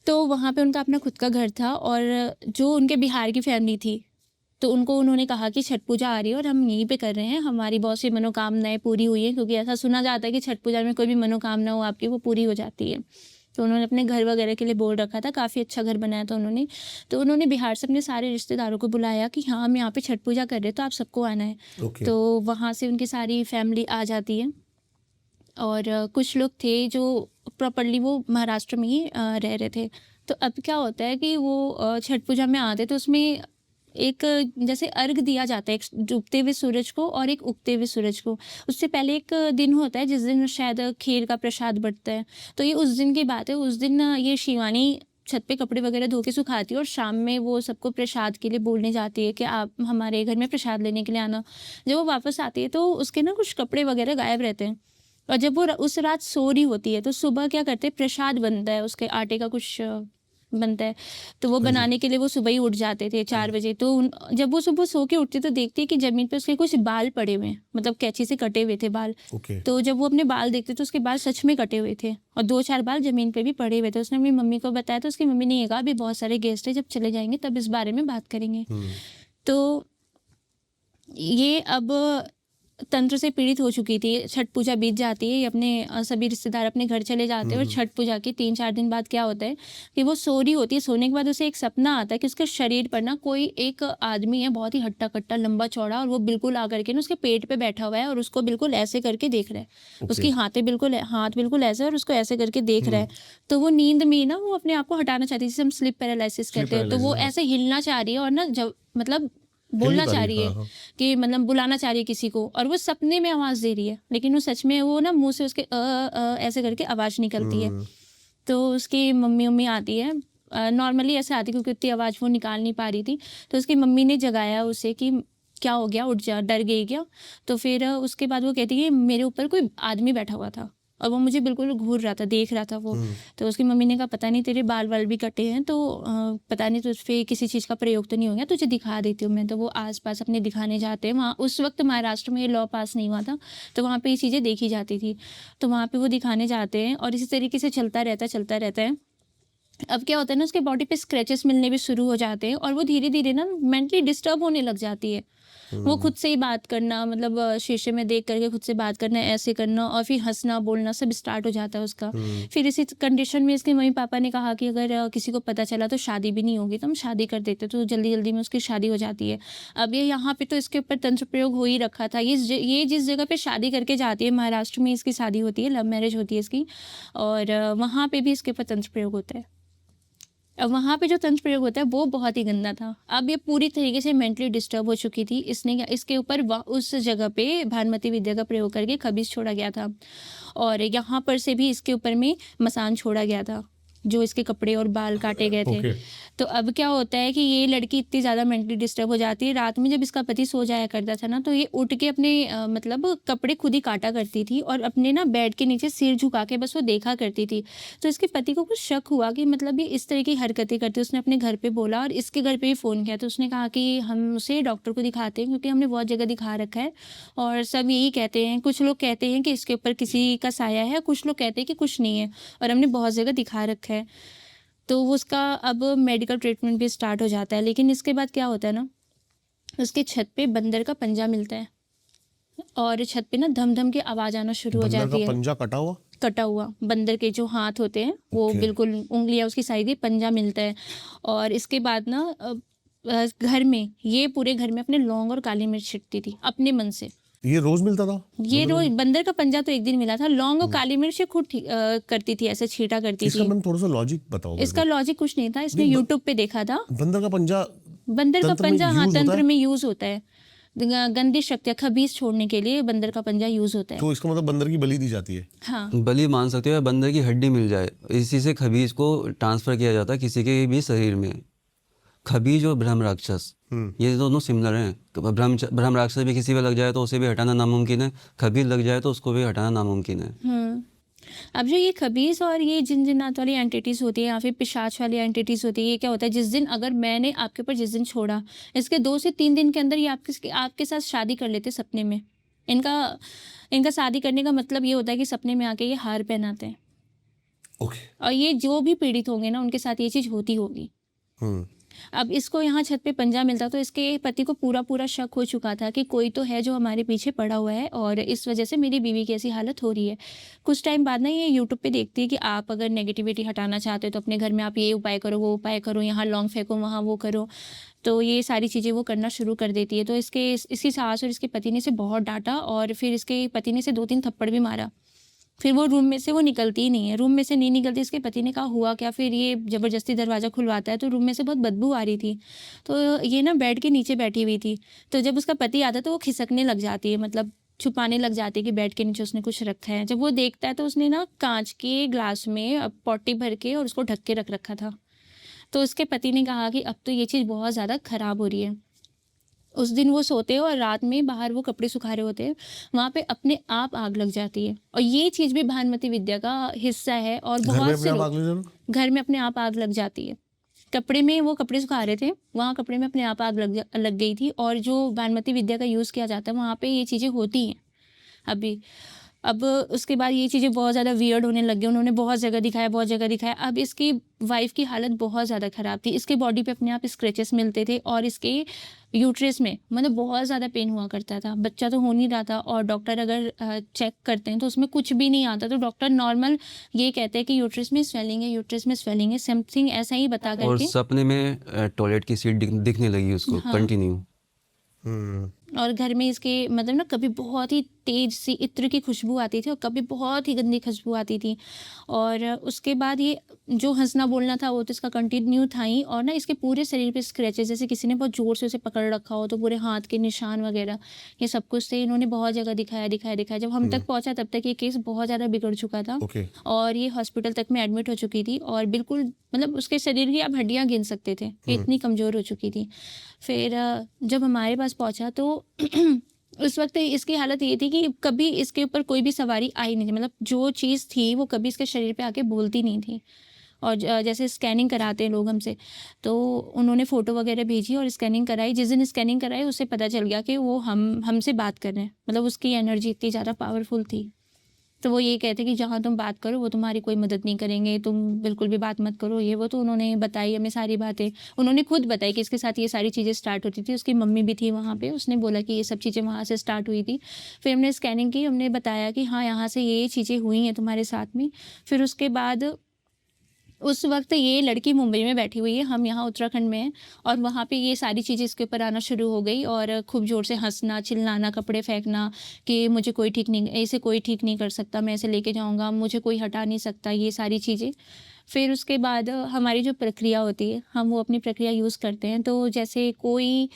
तो वहाँ पे उनका अपना खुद का घर था। और जो उनके बिहार की फैमिली थी, तो उन्होंने कहा कि छठ पूजा आ रही है और हम यहीं पे कर रहे हैं, हमारी बहुत सी मनोकामनाएं पूरी हुई हैं, क्योंकि ऐसा सुना जाता है कि छठ पूजा में कोई भी मनोकामना हो आपकी, वो पूरी हो जाती है। तो उन्होंने अपने घर वगैरह के लिए बोल रखा था, काफ़ी अच्छा घर बनाया था उन्होंने। तो उन्होंने बिहार से अपने सारे रिश्तेदारों को बुलाया कि हाँ, हम यहाँ पे छठ पूजा कर रहे हैं, तो आप सबको आना है। तो वहाँ से उनकी सारी फैमिली आ जाती है, और कुछ लोग थे जो प्रॉपरली वो महाराष्ट्र में ही रह रहे थे। तो अब क्या होता है कि वो छठ पूजा में आते, तो उसमें एक जैसे अर्घ दिया जाता है, एक डूबते हुए सूरज को और एक उगते हुए सूरज को। उससे पहले एक दिन होता है जिस दिन शायद खीर का प्रसाद बंटता है। तो ये उस दिन की बात है। उस दिन ये शिवानी छत पे कपड़े वगैरह धो के सुखाती है, और शाम में वो सबको प्रसाद के लिए बोलने जाती है कि आप हमारे घर में प्रसाद लेने के लिए आना। जब वो वापस आती है तो उसके ना कुछ कपड़े वगैरह गायब रहते हैं, और जब वो उस रात सो रही होती है तो सुबह क्या करते हैं, प्रसाद बनता है, उसके आटे का कुछ बनता है, तो वो बनाने के लिए वो सुबह ही उठ जाते थे 4 बजे। तो जब वो सुबह सो के उठती तो देखती है कि जमीन पे उसके कुछ बाल पड़े हुए हैं, मतलब कैंची से कटे हुए थे बाल। तो जब वो अपने बाल देखते तो उसके बाल सच में कटे हुए थे, और 2-4 बाल जमीन पे भी पड़े हुए थे। उसने अपनी मम्मी को बताया, तो उसकी मम्मी ने ये कहा, अभी बहुत सारे गेस्ट है, जब चले जाएंगे तब इस बारे में बात करेंगे। तो ये अब तंत्र से पीड़ित हो चुकी थी। छठ पूजा बीत जाती है, अपने सभी रिश्तेदार अपने घर चले जाते हैं, और छठ पूजा के 3-4 दिन बाद क्या होता है कि वो सो रही होती है। सोने के बाद उसे एक सपना आता है कि उसके शरीर पर ना कोई एक आदमी है, बहुत ही हट्टा कट्टा लंबा चौड़ा, और वो बिल्कुल आकर के ना उसके पेट पे बैठा हुआ है, और उसको बिल्कुल ऐसे करके देख रहा है। उसकी हाथ बिल्कुल ऐसे, और उसको ऐसे करके देख रहा है। तो वो नींद में ना वो अपने आप को हटाना चाहती है, जिसे हम स्लीप पैरालिसिस कहते हैं। तो वो ऐसे हिलना चाह रही है, और ना जब मतलब बोलना चाह रही है कि मतलब बुलाना चाह रही है किसी को, और वो सपने में आवाज़ दे रही है, लेकिन वो सच में वो ना मुंह से उसके ऐसे करके आवाज़ निकलती है। तो उसकी मम्मी आती है, नॉर्मली ऐसे आती क्योंकि उतनी आवाज़ वो निकाल नहीं पा रही थी। तो उसकी मम्मी ने जगाया उसे कि क्या हो गया, उठ जा, डर गई क्या? तो फिर उसके बाद वो कहती है मेरे ऊपर कोई आदमी बैठा हुआ था, और वो मुझे बिल्कुल घूर रहा था, देख रहा था वो। तो उसकी मम्मी ने कहा पता नहीं तेरे बाल वाल भी कटे हैं, तो पता नहीं तुझ पे किसी चीज़ का प्रयोग तो नहीं हो गया, तुझे दिखा देती हूँ मैं। तो वो आसपास अपने दिखाने जाते हैं वहाँ। उस वक्त महाराष्ट्र में ये लॉ पास नहीं हुआ था, तो वहाँ पे ये चीज़ें देखी जाती थी। तो वहाँ पे वो दिखाने जाते हैं और इसी तरीके से चलता रहता है। अब क्या होता है ना, उसके बॉडी पे स्क्रैचेस मिलने भी शुरू हो जाते हैं और वो धीरे धीरे ना मेंटली डिस्टर्ब होने लग जाती है। वो खुद से ही बात करना, मतलब शीशे में देख करके खुद से बात करना, ऐसे करना, और फिर हंसना बोलना सब स्टार्ट हो जाता है उसका। फिर इसी कंडीशन में इसके मम्मी पापा ने कहा कि अगर किसी को पता चला तो शादी भी नहीं होगी, तो हम शादी कर देते, तो जल्दी जल्दी में उसकी शादी हो जाती है। अब ये यहाँ पे तो इसके ऊपर तंत्र प्रयोग हो ही रखा था। ये जिस जगह पे शादी करके जाती है, महाराष्ट्र में इसकी शादी होती है, लव मैरिज होती है इसकी, और वहाँ पे भी इसके ऊपर तंत्र प्रयोग होता है। अब वहाँ पे जो तंत्र प्रयोग होता है वो बहुत ही गंदा था। अब ये पूरी तरीके से मेंटली डिस्टर्ब हो चुकी थी। इसके ऊपर उस जगह पे भानुमति विद्या का प्रयोग करके खबीज छोड़ा गया था, और यहाँ पर से भी इसके ऊपर में मसान छोड़ा गया था, जो इसके कपड़े और बाल काटे गए थे। तो अब क्या होता है कि ये लड़की इतनी ज़्यादा मेंटली डिस्टर्ब हो जाती है, रात में जब इसका पति सो जाया करता था ना, तो ये उठ के अपने मतलब कपड़े खुद ही काटा करती थी और अपने ना बेड के नीचे सिर झुका के बस वो देखा करती थी। तो इसके पति को कुछ शक हुआ कि मतलब ये इस तरह की हरकतें करती है। उसने अपने घर पे बोला और इसके घर पे भी फ़ोन किया, तो उसने कहा कि हम उसे डॉक्टर को दिखाते हैं, क्योंकि हमने बहुत जगह दिखा रखा है और सब यही कहते हैं। कुछ लोग कहते हैं कि इसके ऊपर किसी का साया है, कुछ लोग कहते हैं कि कुछ नहीं है, और हमने बहुत जगह दिखा रखा है। तो उसका अब मेडिकल ट्रीटमेंट भी स्टार्ट हो जाता है। लेकिन इसके बाद क्या होता है ना, उसके छत पे बंदर का पंजा मिलता है और छत पे ना धम धम की आवाज़ आना शुरू हो जाती है। पंजा कटा हुआ बंदर के जो हाथ होते हैं वो बिल्कुल उंगलियां उसकी साइड ही पंजा मिलता है। और इसके बाद ना घर में, ये पूरे घर में अपने लौंग और काली मिर्च छिड़कती थी अपने मन से। ये रोज मिलता था? ये रोज, बंदर का पंजा तो एक दिन मिला था। लौंग और काली मिर्च ये खुद करती थी, ऐसे छींटा करती इसका थी। मैम थोड़ा सा लॉजिक बताओ। इसका लॉजिक कुछ नहीं था, इसने यूट्यूब पे देखा था। बंदर का पंजा हाँ तंत्र में यूज होता है। गंदी शक्तियाँ खबीज छोड़ने के लिए बंदर का पंजा यूज होता है। तो इसका मतलब बंदर की बलि दी जाती है? हाँ, बलि मान सकते हो, या बंदर की हड्डी मिल जाए, इसी से खबीज को ट्रांसफर किया जाता है किसी के भी शरीर में। खबीज और ब्रह्म राक्षस ये दोनों सिमिलर हैं। ब्रह्म राक्षस भी किसी पे लग जाए तो उसे भी हटाना नामुमकिन है, खबीज लग जाए तो उसको भी हटाना नामुमकिन है। अब जो ये खबीज और ये जिन्नात वाली एंटिटीज होती है या फिर पिशाच वाली एंटिटीज होती है, ये क्या होता है, जिस दिन अगर मैंने आपके ऊपर जिस दिन छोड़ा, इसके 2 से 3 दिन के अंदर ये आपके साथ शादी कर लेते सपने में। इनका शादी करने का मतलब ये होता है कि सपने में आके ये हार पहनाते हैं। और ये जो भी पीड़ित होंगे ना, उनके साथ ये चीज़ होती होगी। अब इसको यहाँ छत पे पंजा मिलता, तो इसके पति को पूरा शक हो चुका था कि कोई तो है जो हमारे पीछे पड़ा हुआ है और इस वजह से मेरी बीवी की ऐसी हालत हो रही है। कुछ टाइम बाद ना ये यूट्यूब पे देखती है कि आप अगर नेगेटिविटी हटाना चाहते हो तो अपने घर में आप ये उपाय करो, वो उपाय करो, यहाँ लौंग फेंको, वहाँ वो करो। तो ये सारी चीज़ें वो करना शुरू कर देती है। तो इसकी सास और इसके पति ने इसे बहुत डांटा और फिर इसके पति ने इसे 2-3 थप्पड़ भी मारा। फिर वो रूम में से वो निकलती ही नहीं है, रूम में से नहीं निकलती। इसके पति ने कहा हुआ क्या, फिर ये ज़बरदस्ती दरवाज़ा खुलवाता है तो रूम में से बहुत बदबू आ रही थी। तो ये ना बेड के नीचे बैठी हुई थी, तो जब उसका पति आता है तो वो खिसकने लग जाती है, मतलब छुपाने लग जाती है कि बेड के नीचे उसने कुछ रखा है। जब वो देखता है तो उसने ना कांच के ग्लास में पॉटी भर के और उसको ढक के रख रखा था। तो उसके पति ने कहा कि अब तो ये चीज़ बहुत ज़्यादा ख़राब हो रही है। उस दिन वो सोते हैं और रात में बाहर वो कपड़े सुखा रहे होते हैं, वहाँ पे अपने आप आग लग जाती है। और ये चीज़ भी भानुमति विद्या का हिस्सा है। और बहुत से लोग घर में अपने आप आग लग जाती है। कपड़े में वो कपड़े सुखा रहे थे, वहाँ कपड़े में अपने आप आग लग गई थी। और जो भानुमति विद्या का यूज़ किया जाता है वहाँ पे ये चीज़ें होती हैं अभी। अब उसके बाद ये चीज़ें बहुत ज़्यादा वियर्ड होने लग गई। उन्होंने बहुत जगह दिखाया। अब इसकी वाइफ की हालत बहुत ज़्यादा ख़राब थी। इसके बॉडी पे अपने आप स्क्रैचेस मिलते थे और इसके यूट्रस में मतलब बहुत ज़्यादा पेन हुआ करता था। बच्चा तो हो नहीं रहा था और डॉक्टर अगर चेक करते हैं तो उसमें कुछ भी नहीं आता। तो डॉक्टर नॉर्मल ये कहते हैं कि यूट्रस में स्वेलिंग है, समथिंग ऐसा ही बता करके। और सपने में टॉयलेट की सीट दिखने लगी उसको कंटिन्यू। और घर में इसके मतलब ना कभी बहुत ही तेज सी इत्र की खुशबू आती थी और कभी बहुत ही गंदी खुशबू आती थी। और उसके बाद ये जो हंसना बोलना था वो तो इसका कंटिन्यू था ही। और ना इसके पूरे शरीर पे स्क्रैचेस, जैसे किसी ने बहुत ज़ोर से उसे पकड़ रखा हो, तो पूरे हाथ के निशान वगैरह ये सब कुछ थे। इन्होंने बहुत जगह दिखाया। जब हम तक पहुंचा तब तक ये केस बहुत ज़्यादा बिगड़ चुका था। और ये हॉस्पिटल तक में एडमिट हो चुकी थी और बिल्कुल मतलब उसके शरीर की आप हड्डियाँ गिन सकते थे, इतनी कमज़ोर हो चुकी थी। फिर जब हमारे पास पहुँचा तो उस वक्त इसकी हालत ये थी कि कभी इसके ऊपर कोई भी सवारी आई नहीं थी, मतलब जो चीज़ थी वो कभी इसके शरीर पे आके बोलती नहीं थी। और जैसे स्कैनिंग कराते हैं लोग हमसे, तो उन्होंने फ़ोटो वगैरह भेजी और स्कैनिंग कराई। जिस दिन स्कैनिंग कराई उससे पता चल गया कि वो हमसे बात कर रहे हैं, मतलब उसकी एनर्जी इतनी ज़्यादा पावरफुल थी। तो वो ये कहते कि जहाँ तुम बात करो वो तुम्हारी कोई मदद नहीं करेंगे, तुम बिल्कुल भी बात मत करो, ये वो। तो उन्होंने बताई हमें सारी बातें, उन्होंने खुद बताई कि इसके साथ ये सारी चीज़ें स्टार्ट होती थी। उसकी मम्मी भी थी वहाँ पे, उसने बोला कि ये सब चीज़ें वहाँ से स्टार्ट हुई थी। फिर हमने स्कैनिंग की, हमने बताया कि हाँ यहाँ से ये चीज़ें हुई हैं तुम्हारे साथ में। फिर उसके बाद उस वक्त ये लड़की मुंबई में बैठी हुई है, हम यहाँ उत्तराखंड में हैं, और वहाँ पे ये सारी चीज़ें इसके ऊपर आना शुरू हो गई और खूब ज़ोर से हंसना, चिल्लाना, कपड़े फेंकना कि मुझे कोई ठीक नहीं, ऐसे कोई ठीक नहीं कर सकता, मैं ऐसे लेके जाऊँगा, मुझे कोई हटा नहीं सकता, ये सारी चीज़ें। फिर उसके बाद हमारी जो प्रक्रिया होती है, हम वो अपनी प्रक्रिया यूज़ करते हैं। तो जैसे कोई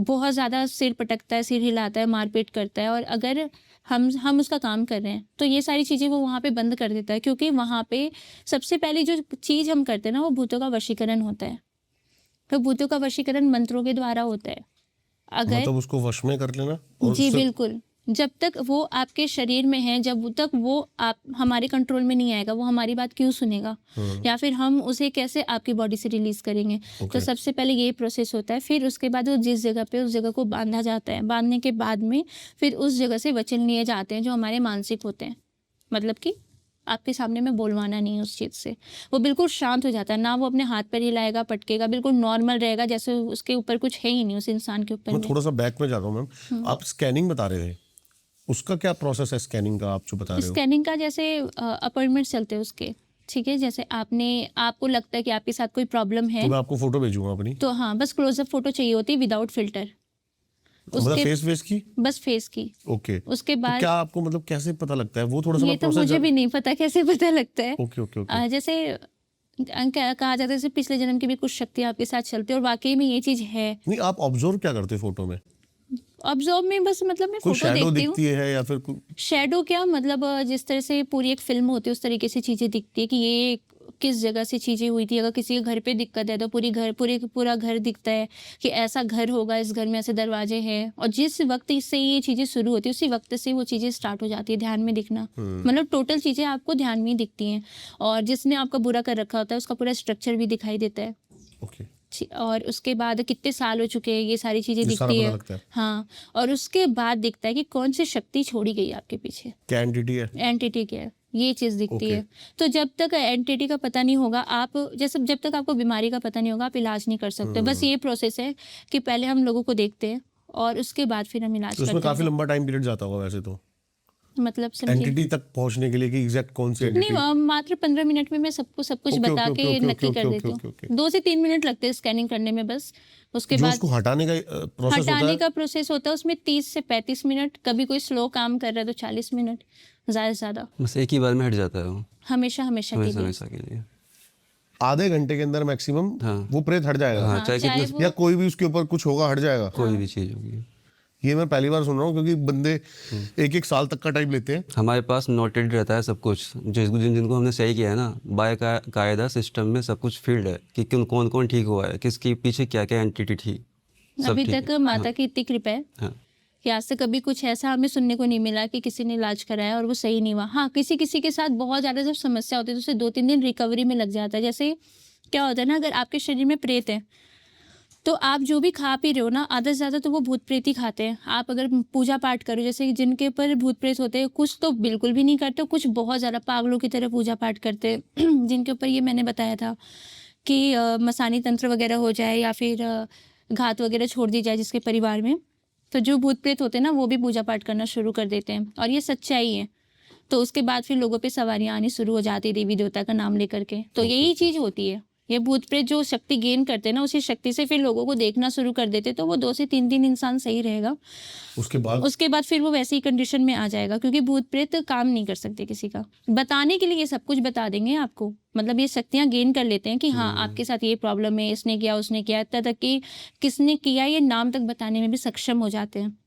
बहुत ज़्यादा सिर पटकता है, सिर हिलाता है, मारपीट करता है, और अगर हम उसका काम कर रहे हैं तो ये सारी चीज़ें वो वहाँ पे बंद कर देता है, क्योंकि वहाँ पे सबसे पहले जो चीज़ हम करते हैं ना वो भूतों का वशीकरण होता है। तो भूतों का वशीकरण मंत्रों के द्वारा होता है। अगर मतलब उसको वश में कर लेना और जी उससे बिल्कुल, जब तक वो आपके शरीर में है, जब तक वो आप हमारे कंट्रोल में नहीं आएगा, वो हमारी बात क्यों सुनेगा, या फिर हम उसे कैसे आपकी बॉडी से रिलीज करेंगे। तो सबसे पहले ये प्रोसेस होता है। फिर उसके बाद वो जिस जगह पे, उस जगह को बांधा जाता है। बांधने के बाद में फिर उस जगह से वचन लिए जाते हैं जो हमारे मानसिक होते हैं, मतलब कि आपके सामने में बोलवाना नहीं है उस चीज़ से। वो बिल्कुल शांत हो जाता है, ना वो अपने हाथ पैर हिलाएगा, पटकेगा, बिल्कुल नॉर्मल रहेगा, जैसे उसके ऊपर कुछ है ही नहीं, उस इंसान के ऊपर मैं में। थोड़ा सा बैक में जाता हूँ मैम। आप स्कैनिंग बता रहे थे, उसका क्या प्रोसेस है स्कैनिंग का, आप जो बता रहे हो? स्कैनिंग का जैसे अपॉइंटमेंट चलते हैं उसके, ठीक है। जैसे आपको लगता है कि आपके साथ कोई प्रॉब्लम है, तो मैं आपको फोटो भेजूंगा अपनी, तो हाँ, बस क्लोजअप फोटो चाहिए होती है विदाउट फिल्टर, मतलब उसके फेस की। बस फेस की। ओके, उसके तो बाद क्या आपको मतलब कैसे पता लगता है वो, थोड़ा सा ये मैं तो प्रोसेस मुझे भी नहीं पता कैसे पता लगता है। Okay okay okay. जैसे कहा जाता है जैसे पिछले जन्म की भी कुछ शक्तियाँ आपके साथ चलती है, और वाकई में ये चीज़ है। नहीं, आप ऑब्जर्व क्या करते हो फोटो में? ऑब्जर्व में बस मतलब मैं कोई फोटो शैडो देखती हूँ। दिखती है या फिर शैडो क्या मतलब, जिस तरह से पूरी एक फिल्म होती है उस तरीके से चीज़ें दिखती है कि ये किस जगह से चीज़ें हुई थी। अगर किसी के घर पे दिक्कत है तो पूरा घर दिखता है कि ऐसा घर होगा, इस घर में ऐसे दरवाजे हैं, और जिस वक्त इससे ये चीज़ें शुरू होती है उसी वक्त से वो चीज़ें स्टार्ट हो जाती है ध्यान में दिखना। मतलब टोटल चीज़ें आपको ध्यान में ही दिखती हैं, और जिसने आपका बुरा कर रखा होता है उसका पूरा स्ट्रक्चर भी दिखाई देता है। ओके, और उसके बाद कितने साल हो चुके हैं, ये सारी चीज़ें ये सारा दिखती पता है। लगता है। हाँ, और उसके बाद दिखता है कि कौन सी शक्ति छोड़ी गई आपके पीछे, क्या एंटिटी है? एंटिटी क्या है, ये चीज़ दिखती ओके। है। तो जब तक एंटिटी का पता नहीं होगा, आप जैसे जब तक आपको बीमारी का पता नहीं होगा आप इलाज नहीं कर सकते। बस ये प्रोसेस है कि पहले हम लोगों को देखते हैं और उसके बाद फिर हम इलाज तो उसमें करते काफी हैं। लंबा टाइम पीरियड जाता होगा वैसे तो, मतलब समझिए एंटिटी तक पहुंचने के लिए कि एग्जैक्ट कौन सी नहीं, एंटिटी। मात्र 15 मिनट में मैं सबको सब कुछ ओके, बता ओके, के ओके, नक्की ओके, कर ओके, देती ओके, हूँ। ओके। 2 से 3 मिनट लगते हैं स्कैनिंग करने में बस। उसके जो बाद उसको हटाने का प्रोसेस होता हटाने है, का प्रोसेस होता है उसमें 30 से 35 मिनट, कभी कोई स्लो काम कर रहा है तो 40 मिनट, ज़्यादा से ज़्यादा। बस एक ही बार में हट जाता है वो, हमेशा हमेशा के हमेशा लिए। हमेशा के लिए। आधे घंटे के अंदर मैक्सिमम हाँ। वो प्रेत हट जाएगा? हाँ, हाँ, चाहे चाहे कितने वो या कोई भी उसके ऊपर कुछ होगा हट जाएगा? कोई भी चीज़ होगी। ये मैं पहली बार सुन रहा हूँ, क्योंकि बंदे 1-1 साल तक का टाइम लेते हैं। हमारे पास नोटेड रहता है सब कुछ, जिनको हमने सही किया है ना, कायदा सिस्टम में सब कुछ फील्ड है कि कौन कौन ठीक हुआ है, किसके पीछे क्या क्या एंटिटी थी, सब अभी ठीक तक है। माता की इतनी कृपा है हाँ, कि आज तक कभी कुछ ऐसा हमें सुनने को नहीं मिला कि किसी ने इलाज कराया और वो सही नहीं हुआ। हाँ, किसी किसी के साथ बहुत ज़्यादा जब समस्या होती है तो उसे 2-3 दिन रिकवरी में लग जाता है। जैसे क्या होता है ना, अगर आपके शरीर में प्रेत है तो आप जो भी खा पी रहे हो ना, आधा से ज़्यादा तो वो भूत प्रेत ही खाते हैं। आप अगर पूजा पाठ करो, जैसे जिनके ऊपर भूत प्रेत होते हैं, कुछ तो बिल्कुल भी नहीं करते, कुछ बहुत ज़्यादा पागलों की तरह पूजा पाठ करते हैं जिनके ऊपर ये मैंने बताया था कि मसानी तंत्र वगैरह हो जाए या फिर घात वगैरह छोड़ दी जाए जिसके परिवार में, तो जो भूत प्रेत होते हैं ना वो भी पूजा पाठ करना शुरू कर देते हैं, और ये सच्चाई है। तो उसके बाद फिर लोगों पे सवारियाँ आनी शुरू हो जाती है देवी देवता का नाम लेकर के। तो यही चीज़ होती है, ये भूत प्रेत जो शक्ति गेन करते हैं ना, उसी शक्ति से फिर लोगों को देखना शुरू कर देते, तो वो 2 से 3 दिन इंसान सही रहेगा। उसके बाद फिर वो वैसी ही कंडीशन में आ जाएगा, क्योंकि भूत प्रेत काम नहीं कर सकते किसी का। बताने के लिए ये सब कुछ बता देंगे आपको, मतलब ये शक्तियाँ गेन कर लेते हैं कि हाँ आपके साथ ये प्रॉब्लम है, इसने किया उसने किया, इतना तक कि किसने किया ये नाम तक बताने में भी सक्षम हो जाते हैं।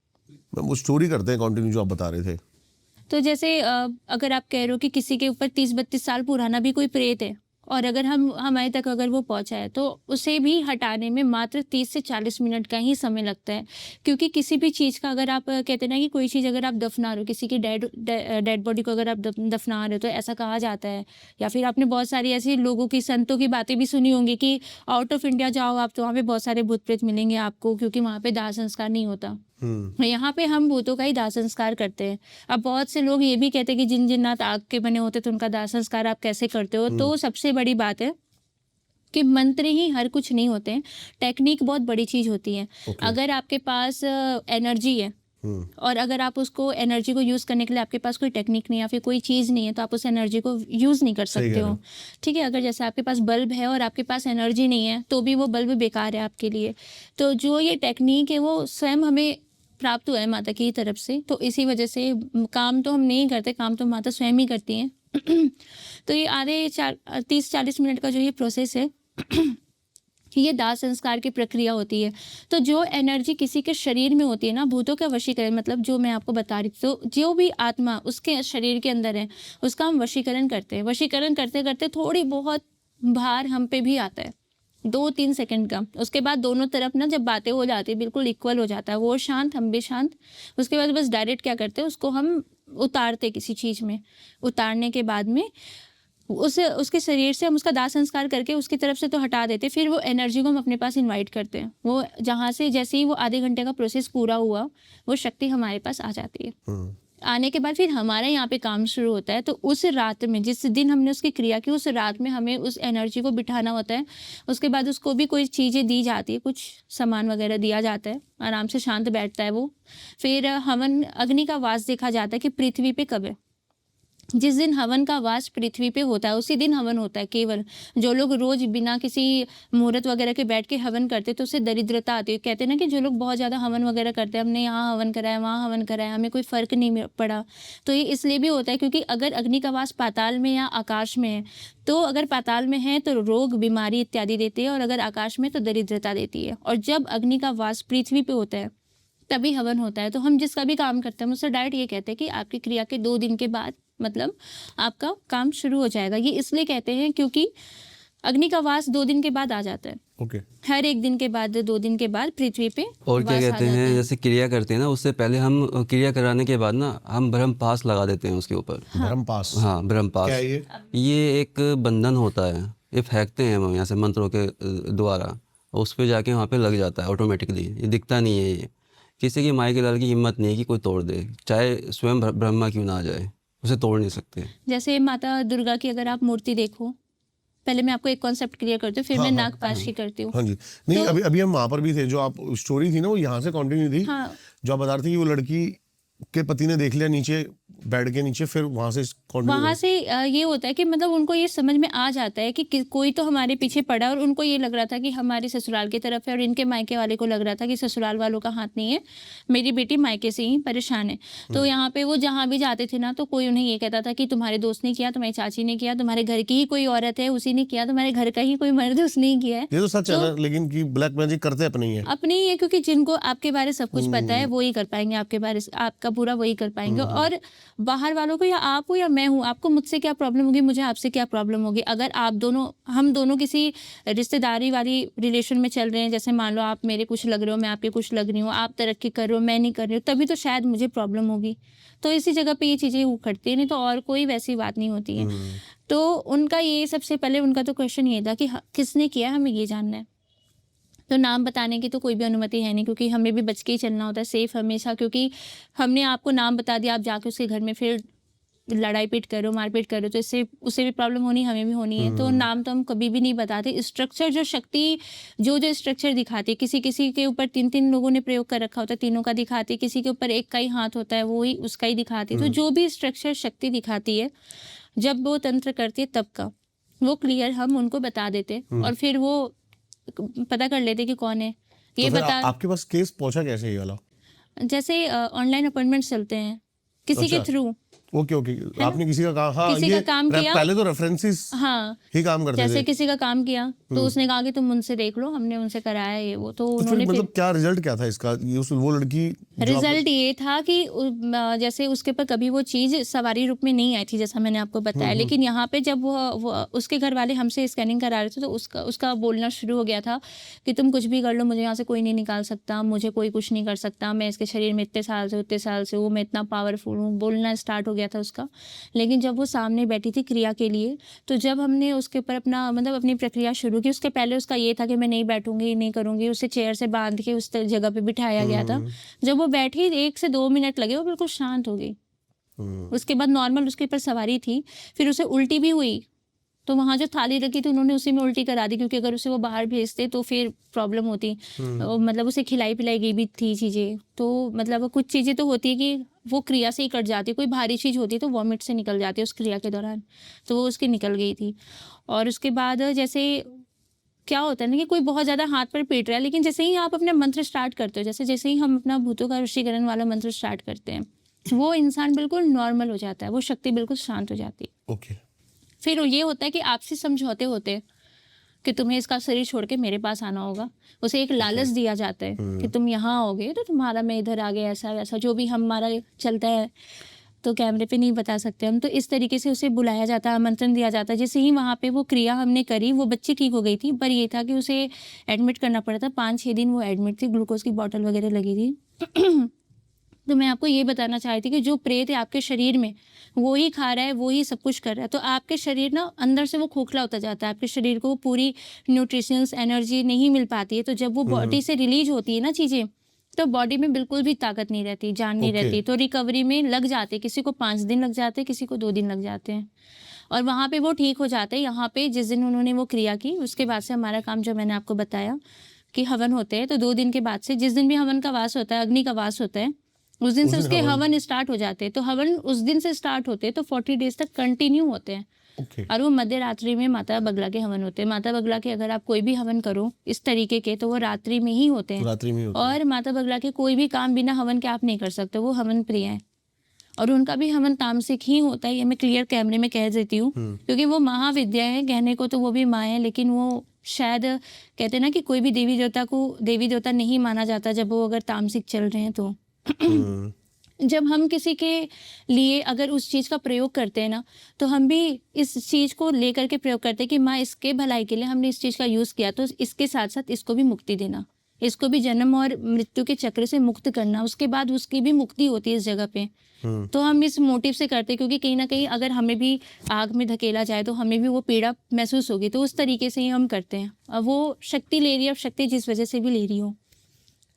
वो स्टोरी करते हैं कंटिन्यू जो आप बता रहे थे। तो जैसे अगर आप कह रहे हो कि किसी के ऊपर 30-32 साल पुराना भी कोई प्रेत है और अगर हम हमारे तक अगर वो पहुंचा है तो उसे भी हटाने में मात्र 30 से 40 मिनट का ही समय लगता है। क्योंकि किसी भी चीज़ का अगर आप कहते हैं ना कि कोई चीज़ अगर आप दफना रहे हो, किसी की डेड बॉडी को अगर आप दफना रहे हो, तो ऐसा कहा जाता है, या फिर आपने बहुत सारी ऐसे लोगों की, संतों की बातें भी सुनी होंगी कि आउट ऑफ इंडिया जाओ आप तो वहाँ पे बहुत सारे भूत प्रेत मिलेंगे आपको, क्योंकि वहाँ पे दाह संस्कार नहीं होता। यहाँ पे हम भूतों का ही दाह संस्कार करते हैं। अब बहुत से लोग ये भी कहते हैं कि जिन जिन्नात आग के बने होते तो उनका दाह संस्कार आप कैसे करते हो। तो सबसे बड़ी बात है कि मंत्र ही हर कुछ नहीं होते हैं, टेक्निक बहुत बड़ी चीज़ होती है। अगर आपके पास एनर्जी है और अगर आप उसको एनर्जी को यूज़ करने के लिए आपके पास कोई टेक्निक नहीं या फिर कोई चीज़ नहीं है, तो आप उस एनर्जी को यूज़ नहीं कर सकते हो। ठीक है, अगर जैसे आपके पास बल्ब है और आपके पास एनर्जी नहीं है तो भी वो बल्ब बेकार है आपके लिए। तो जो ये टेक्निक है वो स्वयं हमें प्राप्त हुआ है माता की तरफ से, तो इसी वजह से काम तो हम नहीं करते, काम तो माता स्वयं ही करती हैं। तो ये आधे 30-40 मिनट का जो ये प्रोसेस है ये दाह संस्कार की प्रक्रिया होती है। तो जो एनर्जी किसी के शरीर में होती है ना, भूतों का वशीकरण, मतलब जो मैं आपको बता रही थी, तो जो भी आत्मा उसके शरीर के अंदर है उसका हम वशीकरण करते हैं। वशीकरण करते करते थोड़ी बहुत भार हम पे भी आता है, 2-3 सेकंड का। उसके बाद दोनों तरफ ना जब बातें हो जाती है, बिल्कुल इक्वल हो जाता है, वो शांत हम भी शांत। उसके बाद बस डायरेक्ट क्या करते हैं, उसको हम उतारते किसी चीज़ में। उतारने के बाद में उसके शरीर से हम उसका दाह संस्कार करके उसकी तरफ से तो हटा देते, फिर वो एनर्जी को हम अपने पास इनवाइट करते हैं। वो जहाँ से जैसे ही वो आधे घंटे का प्रोसेस पूरा हुआ, वो शक्ति हमारे पास आ जाती है। आने के बाद फिर हमारा यहाँ पे काम शुरू होता है। तो उस रात में, जिस दिन हमने उसकी क्रिया की, उस रात में हमें उस एनर्जी को बिठाना होता है। उसके बाद उसको भी कोई चीज़ें दी जाती है, कुछ सामान वगैरह दिया जाता है, आराम से शांत बैठता है वो। फिर हवन अग्नि का वास देखा जाता है कि पृथ्वी पे कब है। जिस दिन हवन का वास पृथ्वी पे होता है उसी दिन हवन होता है केवल। जो लोग रोज बिना किसी मुहूर्त वगैरह के बैठ के हवन करते तो उससे दरिद्रता आती है। कहते हैं ना कि जो लोग बहुत ज़्यादा हवन वगैरह करते हैं, हमने यहाँ हवन कराया वहाँ हवन कराया, हमें कोई फ़र्क नहीं पड़ा, तो ये इसलिए भी होता है क्योंकि अगर अग्नि का वास पाताल में या आकाश में है, तो अगर पाताल में है तो रोग बीमारी इत्यादि देती है, और अगर आकाश में तो दरिद्रता देती है। और जब अग्नि का वास पृथ्वी पे होता है तभी हवन होता है। तो हम जिसका भी काम करते हैं उससे डायरेक्ट ये कहते हैं कि आपकी क्रिया के 2 दिन के बाद मतलब आपका काम शुरू हो जाएगा। ये इसलिए कहते हैं क्योंकि अग्नि का वास 2 दिन के बाद आ जाता है। ओके। हर 1 दिन के बाद, 2 दिन के बाद पृथ्वी पे और क्या वास आ कहते जाता हैं, है। जैसे क्रिया करते हैं ना, उससे पहले हम क्रिया कराने के बाद ना हम ब्रह्म पास लगा देते हैं उसके ऊपर। धर्म पास। हाँ, ब्रह्म पास। क्या है ये? ये एक बंधन होता है, ये फेंकते हैं हम यहाँ से मंत्रों के द्वारा, उस पर जाके वहाँ पे लग जाता है ऑटोमेटिकली। ये दिखता नहीं है, ये किसी की माई के लाल की हिम्मत नहीं है कि कोई तोड़ दे, चाहे स्वयं ब्रह्मा क्यों ना आ जाए, उसे तोड़ नहीं सकते। जैसे माता दुर्गा की अगर आप मूर्ति देखो, पहले मैं आपको एक कॉन्सेप्ट क्लियर करती हूँ, फिर मैं नाग पाश की करती हूँ। हाँ जी। नहीं, अभी हम वहाँ पर भी थे, जो आप स्टोरी थी ना वो यहाँ से कंटिन्यू थी। हाँ। जो आप बता रहे थे कि वो लड़की के पति ने देख लिया नीचे, बेड के नीचे, फिर वहाँ से वहाँ से ये होता है कि मतलब उनको ये समझ में आ जाता है कि कोई तो हमारे पीछे पड़ा, और उनको ये लग रहा था कि हमारे ससुराल की तरफ है, और इनके मायके वाले को लग रहा था कि ससुराल वालों का हाथ नहीं है, मेरी बेटी मायके से ही परेशान है। तो यहाँ पे वो जहाँ भी जाते थे ना, तो कोई उन्हें ये कहता था कि तुम्हारे दोस्त ने किया, तुम्हारी चाची ने किया, तुम्हारे घर की ही कोई औरत है उसी ने किया, तुम्हारे घर का ही कोई मर्द है उसने ही किया है। ये तो सच है ना, लेकिन कि ब्लैक मैजिक करते अपने ही है। अपने ही है, क्योंकि जिनको आपके बारे सब कुछ पता है वो ही कर पाएंगे आपके बारे, आपका पूरा वही कर पाएंगे। और बाहर वालों को, या आप हो या मैं हूँ, आपको मुझसे क्या प्रॉब्लम होगी, मुझे आपसे क्या प्रॉब्लम होगी। अगर आप दोनों, हम दोनों किसी रिश्तेदारी वाली रिलेशन में चल रहे हैं, जैसे मान लो आप मेरे कुछ लग रहे हो, मैं आपके कुछ लग रही हूँ, आप तरक्की कर रहे हो, मैं नहीं कर रही हूँ, तभी तो शायद मुझे प्रॉब्लम होगी। तो इसी जगह पे ये चीज़ें उखड़ती है, नहीं तो और कोई वैसी बात नहीं होती है। तो उनका ये सबसे पहले उनका तो क्वेश्चन ये था कि किसने किया, हमें ये जानना है। तो नाम बताने की तो कोई भी अनुमति है नहीं, क्योंकि हमें भी बच के ही चलना होता है, सेफ हमेशा। क्योंकि हमने आपको नाम बता दिया, आप जाके उसके घर में फिर लड़ाई पीट करो, मारपीट करो, तो इससे उसे भी प्रॉब्लम होनी, हमें भी होनी है। तो नाम तो हम कभी भी नहीं बताते। स्ट्रक्चर, जो शक्ति जो स्ट्रक्चर दिखाती है, किसी के ऊपर 3-3 लोगों ने प्रयोग कर रखा होता है, तीनों का दिखाती है, किसी के ऊपर एक का ही हाथ होता है, वो ही उसका ही दिखाती है। तो जो भी स्ट्रक्चर शक्ति दिखाती है, जब वो तंत्र करती है तब का वो क्लियर हम उनको बता देते, और फिर वो पता कर लेते कि कौन है। ये तो फिर बता, आपके पास केस पहुंचा कैसे ये वाला? जैसे ऑनलाइन अपॉइंटमेंट चलते हैं किसी के थ्रू, ओके ओके, आपने किसी का काम, हाँ किसी ये का काम किया। पहले तो रेफरेंसेस हाँ, ही काम करते जैसे थे। किसी का काम किया तो उसने कहा कि तुम उनसे देख लो, हमने उनसे कराया ये वो, तो तो फिर उन्होंने मतलब क्या रिजल्ट क्या था इसका, ये वो लड़की जो रिजल्ट ये था कि जैसे उसके ऊपर कभी वो चीज सवारी रूप में नहीं आई थी जैसा मैंने आपको बताया, लेकिन यहाँ पे जब वो उसके घर वाले हमसे स्कैनिंग करा रहे थे तो उसका बोलना शुरू हो गया था कि तुम कुछ भी कर लो, मुझे यहाँ से कोई नहीं निकाल सकता, मुझे कोई कुछ नहीं कर सकता, मैं इसके शरीर में इतने साल से उतने साल से हूँ, मैं इतना पावरफुल हूँ, बोलना स्टार्ट हो गया था उसका। लेकिन जब वो सामने बैठी थी क्रिया के लिए, तो जब हमने उसके ऊपर अपनी प्रक्रिया शुरू की, उसके पहले उसका ये था कि मैं नहीं बैठूंगी, नहीं करूंगी, उसे चेयर से बांध के उस जगह पे बिठाया गया था। जब वो बैठी 1 से 2 मिनट लगे, वो बिल्कुल शांत हो गई। उसके बाद नॉर्मल उसके ऊपर सवारी थी, फिर उसे उल्टी भी हुई, तो वहाँ जो थाली रखी थी उन्होंने उसी में उल्टी करा दी, क्योंकि अगर उसे वो बाहर भेजते तो फिर प्रॉब्लम होती। मतलब उसे खिलाई पिलाई गई भी थी चीज़ें, तो मतलब कुछ चीज़ें तो होती है कि वो क्रिया से ही कट जाती है, कोई भारी चीज़ होती है तो वॉमिट से निकल जाती है उस क्रिया के दौरान, तो वो उसकी निकल गई थी। और उसके बाद जैसे क्या होता है ना कि कोई बहुत ज़्यादा हाथ पर पीट रहा है, लेकिन जैसे ही आप अपने मंत्र स्टार्ट करते हो, जैसे ही हम अपना भूतों का वशीकरण वाला मंत्र स्टार्ट करते हैं, वो इंसान बिल्कुल नॉर्मल हो जाता है, वो शक्ति बिल्कुल शांत हो जाती है। ओके, फिर ये होता है कि आपसी समझौते होते हैं कि तुम्हें इसका शरीर छोड़ के मेरे पास आना होगा। उसे एक लालच दिया जाता है कि तुम यहाँ आओगे तो तुम्हारा मैं इधर आ गया, ऐसा वैसा जो भी हमारा चलता है, तो कैमरे पे नहीं बता सकते हम। तो इस तरीके से उसे बुलाया जाता है, आमंत्रण दिया जाता है। जैसे ही वहाँ पे वो क्रिया हमने करी, वो बच्ची ठीक हो गई थी, पर ये था कि उसे एडमिट करना पड़ा था। 5-6 दिन वो एडमिट थी, ग्लूकोज की बॉटल वगैरह लगी थी। तो मैं आपको ये बताना चाह रही थी कि जो प्रेत है आपके शरीर में, वो ही खा रहा है, वो ही सब कुछ कर रहा है, तो आपके शरीर ना अंदर से वो खोखला होता जाता है, आपके शरीर को पूरी न्यूट्रिशंस एनर्जी नहीं मिल पाती है। तो जब वो बॉडी से रिलीज होती है ना चीज़ें, तो बॉडी में बिल्कुल भी ताकत नहीं रहती, जान नहीं Okay. रहती, तो रिकवरी में लग जाते, किसी को 5 दिन लग जाते हैं, किसी को 2 दिन लग जाते हैं, और वहाँ पे वो ठीक हो जाते हैं। यहाँ पे जिस दिन उन्होंने वो क्रिया की, उसके बाद से हमारा काम जो मैंने आपको बताया कि हवन होते हैं, तो 2 दिन के बाद से, जिस दिन भी हवन का वास होता है, अग्नि का वास होता है, उस दिन से उसके हवन स्टार्ट हो जाते हैं। तो हवन उस दिन से स्टार्ट होते हैं तो 40 डेज तक कंटिन्यू होते हैं। ओके, और वो मध्य रात्रि में माता बगला के हवन होते हैं। माता बगला के अगर आप कोई भी हवन करो इस तरीके के, तो वो रात्रि में ही होते हैं। रात्रि में होता है। और माता बगला के कोई भी काम बिना हवन के आप नहीं कर सकते, वो हवन प्रिय है। और उनका भी हवन तामसिक ही होता है, ये मैं क्लियर कैमरे में कह देती हूँ, क्योंकि वो महाविद्या है, कहने को तो वो भी माँ है, लेकिन वो शायद कहते हैं ना कि कोई भी देवी देवता को देवी देवता नहीं माना जाता जब वो अगर तामसिक चल रहे हैं। तो जब हम किसी के लिए अगर उस चीज़ का प्रयोग करते हैं ना, तो हम भी इस चीज़ को लेकर के प्रयोग करते हैं कि माँ इसके भलाई के लिए हमने इस चीज़ का यूज़ किया, तो इसके साथ साथ इसको भी मुक्ति देना, इसको भी जन्म और मृत्यु के चक्र से मुक्त करना, उसके बाद उसकी भी मुक्ति होती है इस जगह पे। तो हम इस मोटिव से करते हैं, क्योंकि कहीं ना कहीं अगर हमें भी आग में धकेला जाए तो हमें भी वो पीड़ा महसूस होगी, तो उस तरीके से ही हम करते हैं। अब वो शक्ति ले रही है, अब शक्ति जिस वजह से भी ले रही हो,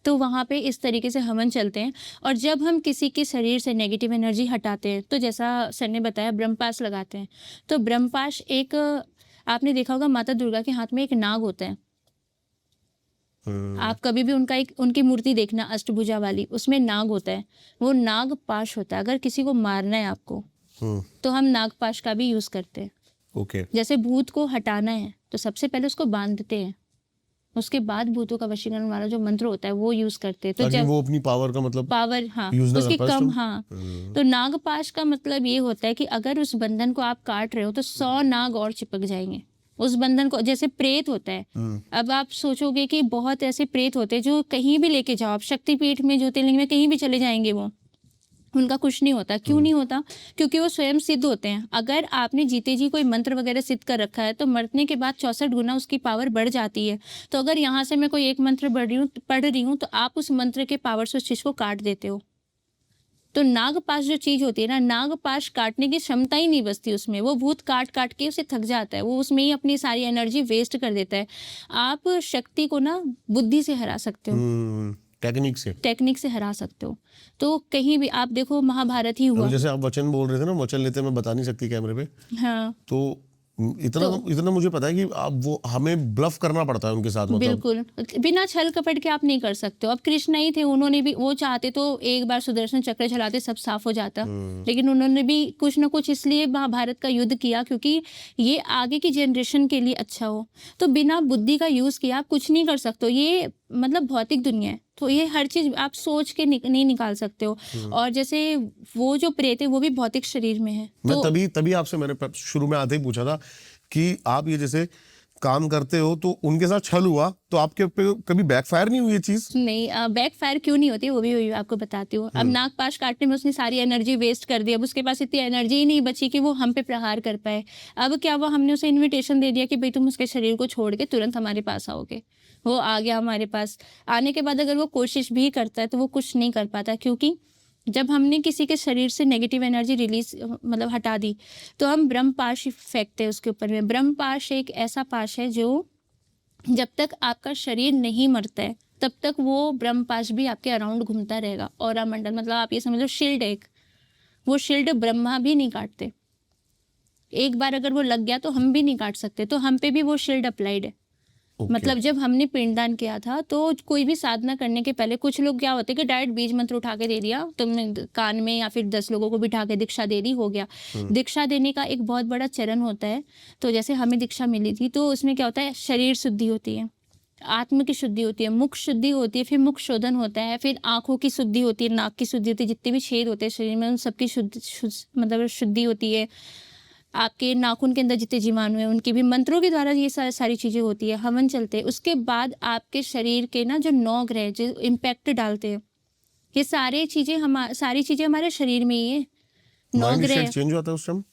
तो वहाँ पे इस तरीके से हवन चलते हैं। और जब हम किसी के शरीर से नेगेटिव एनर्जी हटाते हैं, तो जैसा सर ने बताया ब्रह्मपाश लगाते हैं। तो ब्रह्मपाश एक, आपने देखा होगा माता दुर्गा के हाथ में एक नाग होता है, आप कभी भी उनकी मूर्ति देखना अष्टभुजा वाली, उसमें नाग होता है, वो नाग पाश होता है। अगर किसी को मारना है आपको, तो हम नाग पाश का भी यूज करते हैं। ओके, जैसे भूत को हटाना है तो सबसे पहले उसको बांधते हैं, उसके बाद भूतों का वशीकरण वाला जो मंत्र होता है वो यूज करते हैं। तो ताकि जब वो अपनी पावर का मतलब पावर, हाँ, यूज ना उसकी कर पाए कम, तो? हाँ। तो नागपाश का मतलब ये होता है कि अगर उस बंधन को आप काट रहे हो तो 100 नाग और चिपक जाएंगे उस बंधन को। जैसे प्रेत होता है, अब आप सोचोगे कि बहुत ऐसे प्रेत होते हैं जो कहीं भी लेके जाओ, आप शक्तिपीठ में, ज्योतिर्लिंग में, कहीं भी चले जाएंगे, वो उनका कुछ नहीं होता। क्यों नहीं होता? क्योंकि वो स्वयं सिद्ध होते हैं। अगर आपने जीते जी कोई मंत्र वगैरह सिद्ध कर रखा है तो मरने के बाद 64 गुना उसकी पावर बढ़ जाती है। तो अगर यहाँ से मैं कोई एक मंत्र पढ़ रही हूँ तो आप उस मंत्र के पावर से उस चीज़ को काट देते हो। तो नागपाश जो चीज़ होती है ना, नागपाश काटने की क्षमता ही नहीं बचती उसमें, वो भूत काट काट के उसे थक जाता है, वो उसमें ही अपनी सारी एनर्जी वेस्ट कर देता है। आप शक्ति को ना बुद्धि से हरा सकते हो, टेक्निक से हरा सकते हो। तो कहीं भी आप देखो, महाभारत ही हुआ। जैसे आप वचन बोल रहे थे ना, वचन लेते मैं बता नहीं सकती कैमरे पे, हाँ, तो इतना मुझे पता है कि आप वो हमें ब्लफ करना पड़ता है उनके साथ, मतलब बिल्कुल बिना छल कपट के आप नहीं कर सकते हो। अब कृष्ण ही थे, उन्होंने भी, वो चाहते तो एक बार सुदर्शन चक्र चलाते सब साफ हो जाता, लेकिन उन्होंने भी कुछ ना कुछ इसलिए महाभारत का युद्ध किया क्योंकि ये आगे की जनरेशन के लिए अच्छा हो। तो बिना बुद्धि का यूज किया आप कुछ नहीं कर सकते हो। ये मतलब भौतिक दुनिया है, तो ये हर चीज आप सोच के नहीं निकाल सकते हो। और जैसे वो जो प्रेत है वो भी भौतिक शरीर में है। मैं तो तभी आपसे मैंने शुरू में आते ही पूछा था कि आप ये जैसे काम करते हो तो उनके साथ छल हुआ तो आपके पे कभी बैकफायर नहीं हुई ये चीज? नहीं, बैक फायर क्यों नहीं होती वो भी आपको बताती हूँ। अब नाग पाश काटने में उसने सारी एनर्जी वेस्ट कर दी, अब उसके पास इतनी एनर्जी ही नहीं बची कि वो हम पे प्रहार कर पाए। अब क्या हुआ, हमने उसे इनविटेशन दे दिया कि भाई तुम उसके शरीर को छोड़ के तुरंत हमारे पास आओगे। वो आ गया हमारे पास। आने के बाद अगर वो कोशिश भी करता है तो वो कुछ नहीं कर पाता, क्योंकि जब हमने किसी के शरीर से नेगेटिव एनर्जी रिलीज मतलब हटा दी तो हम ब्रह्म पाश फेंकते हैं उसके ऊपर में। ब्रह्म पाश एक ऐसा पाश है जो जब तक आपका शरीर नहीं मरता है तब तक वो ब्रह्म पाश भी आपके अराउंड घूमता रहेगा। ऑरा मंडल मतलब आप ये समझ लो शील्ड एक, वो शील्ड ब्रह्मा भी नहीं काटते। एक बार अगर वो लग गया तो हम भी नहीं काट सकते, तो हम पे भी वो शील्ड अप्लाइड है। मतलब जब हमने पिंडदान किया था तो कोई भी साधना करने के पहले कुछ लोग क्या होते हैं कि डायरेक्ट बीज मंत्र उठा के दे दिया तुमने कान में, या फिर 10 लोगों को बिठा के दीक्षा दे दी, हो गया। दीक्षा देने का एक बहुत बड़ा चरण होता है। तो जैसे हमें दीक्षा मिली थी तो उसमें क्या होता है, शरीर शुद्धि होती है, आत्म की शुद्धि होती है, मुख शुद्धि होती है, फिर मुख शोधन होता है, फिर आंखों की शुद्धि होती है, नाक की शुद्धि होती है, जितने भी छेद होते हैं शरीर में उन सबकी मतलब शुद्धि होती है। आपके नाखून के अंदर जितने जीवाणु हैं उनकी भी मंत्रों के द्वारा ये सारी चीज़ें होती है, हवन चलते हैं। उसके बाद आपके शरीर के ना जो 9 ग्रह जो इम्पैक्ट डालते हैं, ये सारी चीज़ें हमारे शरीर में ही है। 9 माइंड ग्रह सेट चेंज होता है उस टाइम।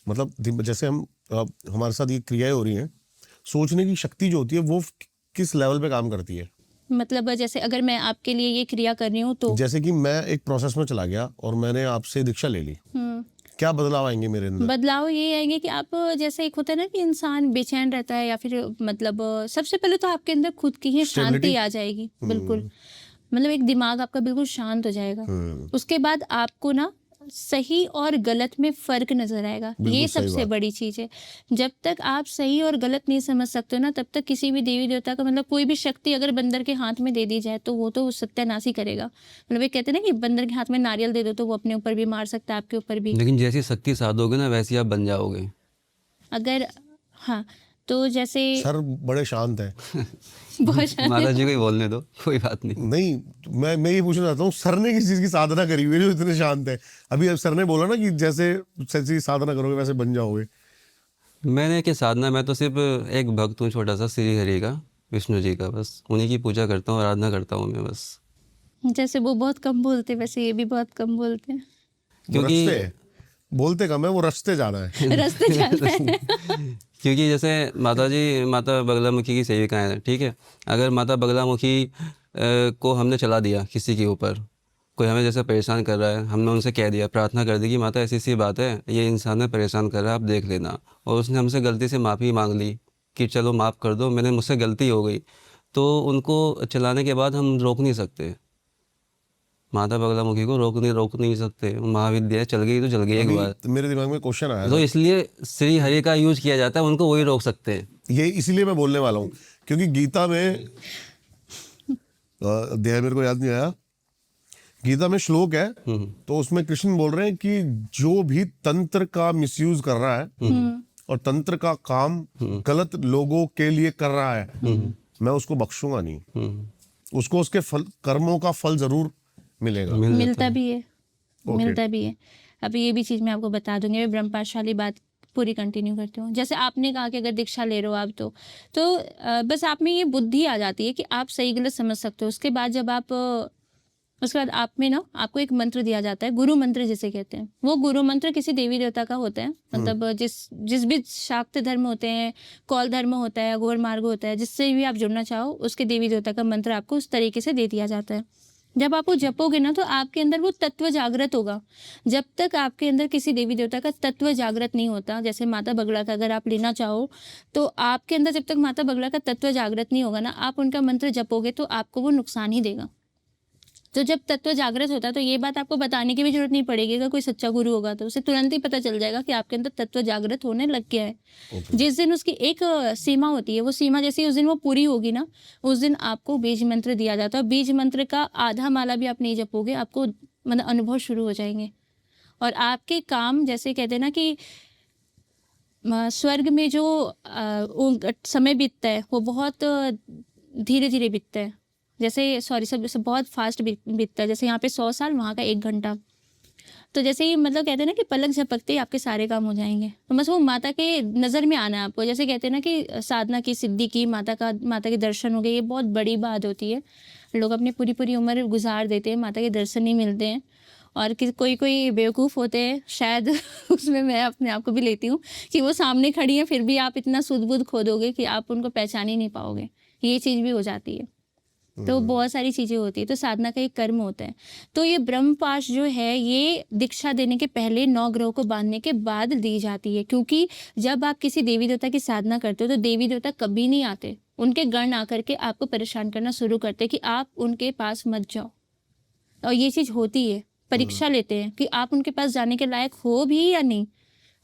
मतलब जैसे हम हमारे साथ ये क्रियाएं हो रही हैं, सोचने की शक्ति जो होती है वो किस लेवल पे काम करती है? मतलब जैसे अगर मैं आपके लिए ये क्रिया कर रही हूँ तो जैसे कि मैं एक प्रोसेस में चला गया और मैंने आपसे दीक्षा ले ली, क्या बदलाव आएंगे मेरे अंदर? बदलाव ये आएंगे कि आप जैसे एक होता है ना कि इंसान बेचैन रहता है, या फिर मतलब सबसे पहले तो आपके अंदर खुद की ही शांति Stability? आ जाएगी बिल्कुल। मतलब एक दिमाग आपका बिल्कुल शांत हो जाएगा। उसके बाद आपको ना सही और गलत में फर्क नजर आएगा, ये सही सबसे बात। बड़ी चीज है। जब तक आप सही और गलत नहीं समझ सकते हो ना, तब तक किसी भी देवी देवता का मतलब कोई भी शक्ति अगर बंदर के हाथ में दे दी जाए तो वो तो सत्यानाश ही करेगा। मतलब ये कहते हैं ना कि बंदर के हाथ में नारियल दे दो तो वो अपने ऊपर भी मार सकता है, आपके ऊपर भी। लेकिन जैसी शक्ति साधोगे ना वैसी आप बन जाओगे। अगर हाँ, तो जैसे सर बड़े शांत है। बहुत सारे माता जी को ही बोलने दो, कोई बात नहीं। नहीं, मैं ये पूछना चाहता हूँ, सर ने किस चीज की साधना करी हुई है जो इतने शांत है? अभी अब सर ने बोला ना कि जैसी साधना करोगे वैसे बन जाओगे। मैंने क्या साधना, मैं तो सिर्फ एक भक्त हूँ छोटा सा, श्री हरि का, विष्णु जी का, बस उन्हीं की पूजा करता हूँ, आराधना करता हूँ मैं बस। जैसे वो बहुत कम बोलते हैं वैसे ये भी बहुत कम बोलते हैं। वो रचते हैं, बोलते कम है, वो रचते ज्यादा है। रास्ते जाते हैं। क्योंकि जैसे माता बगलामुखी की सेविकाएं हैं, ठीक है। अगर माता बगलामुखी को हमने चला दिया किसी के ऊपर, कोई हमें जैसे परेशान कर रहा है, हमने उनसे कह दिया, प्रार्थना कर दी कि माता ऐसी सी बात है, ये इंसान है परेशान कर रहा है, आप देख लेना, और उसने हमसे गलती से माफ़ी मांग ली कि चलो माफ़ कर दो, मुझसे गलती हो गई, तो उनको चलाने के बाद हम रोक नहीं सकते। माता बगलामुखी को रोक नहीं सकते। महाविद्या चल गई तो चल गई एक बार। मेरे दिमाग में क्वेश्चन आया तो था, इसलिए श्री हरि का यूज किया जाता है, उनको वही रोक सकते हैं। ये इसीलिए मैं बोलने वाला हूँ क्योंकि गीता में अध्याय मेरे को याद नहीं आया, गीता में श्लोक है तो उसमें कृष्ण बोल रहे हैं कि जो भी तंत्र का मिसयूज कर रहा है और तंत्र का काम गलत लोगों के लिए कर रहा है, मैं उसको बख्शूंगा नहीं। उसको उसके कर्मों का फल जरूर मिलेगा। मिलता भी है, मिलता भी है। अभी ये भी चीज़ मैं आपको बता दूंगी। मैं ब्रह्मपाशशाली बात पूरी कंटिन्यू करती हूँ। जैसे आपने कहा कि अगर दीक्षा ले रहे हो आप तो बस आप में ये बुद्धि आ जाती है कि आप सही गलत समझ सकते हो। उसके बाद जब आप उसके बाद आप में ना आपको एक मंत्र दिया जाता है, गुरु मंत्र जिसे कहते हैं। वो गुरु मंत्र किसी देवी देवता का होता है। मतलब जिस भी शाक्त धर्म होते हैं, कौल धर्म होता है, अघोर मार्ग होता है, जिससे भी आप जुड़ना चाहो उसके देवी देवता का मंत्र आपको उस तरीके से दे दिया जाता है। जब आप वो जपोगे ना तो आपके अंदर वो तत्व जागृत होगा। जब तक आपके अंदर किसी देवी देवता का तत्व जागृत नहीं होता, जैसे माता बगला का अगर आप लेना चाहो तो आपके अंदर जब तक माता बगला का तत्व जागृत नहीं होगा ना, आप उनका मंत्र जपोगे तो आपको वो नुकसान ही देगा। तो जब तत्व जागृत होता है तो ये बात आपको बताने की भी जरूरत नहीं पड़ेगी। अगर कोई सच्चा गुरु होगा तो उसे तुरंत ही पता चल जाएगा कि आपके अंदर तत्व जागृत होने लग गया है। जिस दिन उसकी एक सीमा होती है, वो सीमा जैसे उस दिन वो पूरी होगी ना, उस दिन आपको बीज मंत्र दिया जाता है। बीज मंत्र का आधा माला भी आप नहीं जपोगे, आपको मतलब अनुभव शुरू हो जाएंगे। और आपके काम जैसे कहते हैं ना कि स्वर्ग में जो समय बीतता है वो बहुत धीरे धीरे बीतता है। जैसे सॉरी सब बहुत फास्ट बीतता है, जैसे यहाँ पे 100 साल, वहाँ का 1 घंटा। तो जैसे ही मतलब कहते हैं ना कि पलक झपकते ही आपके सारे काम हो जाएंगे। तो बस वो माता के नज़र में आना है आपको। जैसे कहते हैं ना कि साधना की, सिद्धि की, माता के दर्शन हो गए, ये बहुत बड़ी बात होती है। लोग अपनी पूरी पूरी उम्र गुजार देते हैं, माता के दर्शन नहीं मिलते हैं। और कोई कोई बेवकूफ़ होते हैं शायद उसमें मैं अपने आप को भी लेती हूँ कि वो सामने खड़ी है फिर भी आप इतना सुध बुध खो दोगे कि आप उनको पहचान ही नहीं पाओगे। ये चीज़ भी हो जाती है। तो बहुत सारी चीज़ें होती है। तो साधना का एक कर्म होता है। तो ये ब्रह्मपाश जो है ये दीक्षा देने के पहले 9 ग्रहों को बांधने के बाद दी जाती है, क्योंकि जब आप किसी देवी देवता की साधना करते हो तो देवी देवता कभी नहीं आते, उनके गण आकर के आपको परेशान करना शुरू करते हैं कि आप उनके पास मत जाओ। और ये चीज़ होती है, परीक्षा लेते हैं कि आप उनके पास जाने के लायक हो भी या नहीं।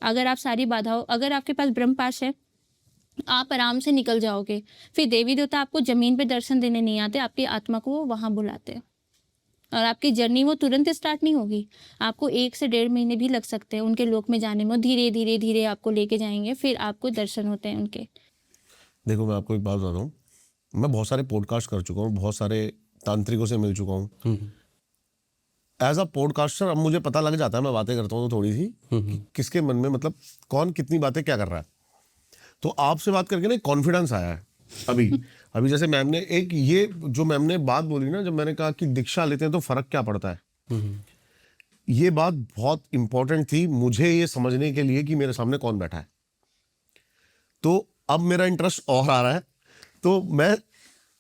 अगर आप सारी बाधाओं, अगर आपके पास ब्रह्मपाश है आप आराम से निकल जाओगे। फिर देवी देवता आपको ज़मीन पे दर्शन देने नहीं आते, आपकी आत्मा को वो वहाँ बुलाते हैं। और आपकी जर्नी वो तुरंत स्टार्ट नहीं होगी, आपको 1 से 1.5 महीने भी लग सकते हैं उनके लोक में जाने में। वो धीरे धीरे धीरे आपको लेके जाएंगे, फिर आपको दर्शन होते हैं उनके। देखो मैं आपको एक बात बताता हूँ, मैं बहुत सारे पॉडकास्ट कर चुका हूँ, बहुत सारे तांत्रिकों से मिल चुका हूँ। एज अ पॉडकास्टर अब मुझे पता लग जाता है, मैं बातें करता हूँ तो थोड़ी सी कि किसके मन में मतलब कौन कितनी बातें क्या कर रहा है। तो आपसे बात करके ना कॉन्फिडेंस आया है अभी जैसे मैम ने एक ये जो मैम ने बात बोली ना, जब मैंने कहा कि दीक्षा लेते हैं तो फर्क क्या पड़ता है, ये बात बहुत इंपॉर्टेंट थी मुझे ये समझने के लिए कि मेरे सामने कौन बैठा है। तो अब मेरा इंटरेस्ट और आ रहा है। तो मैं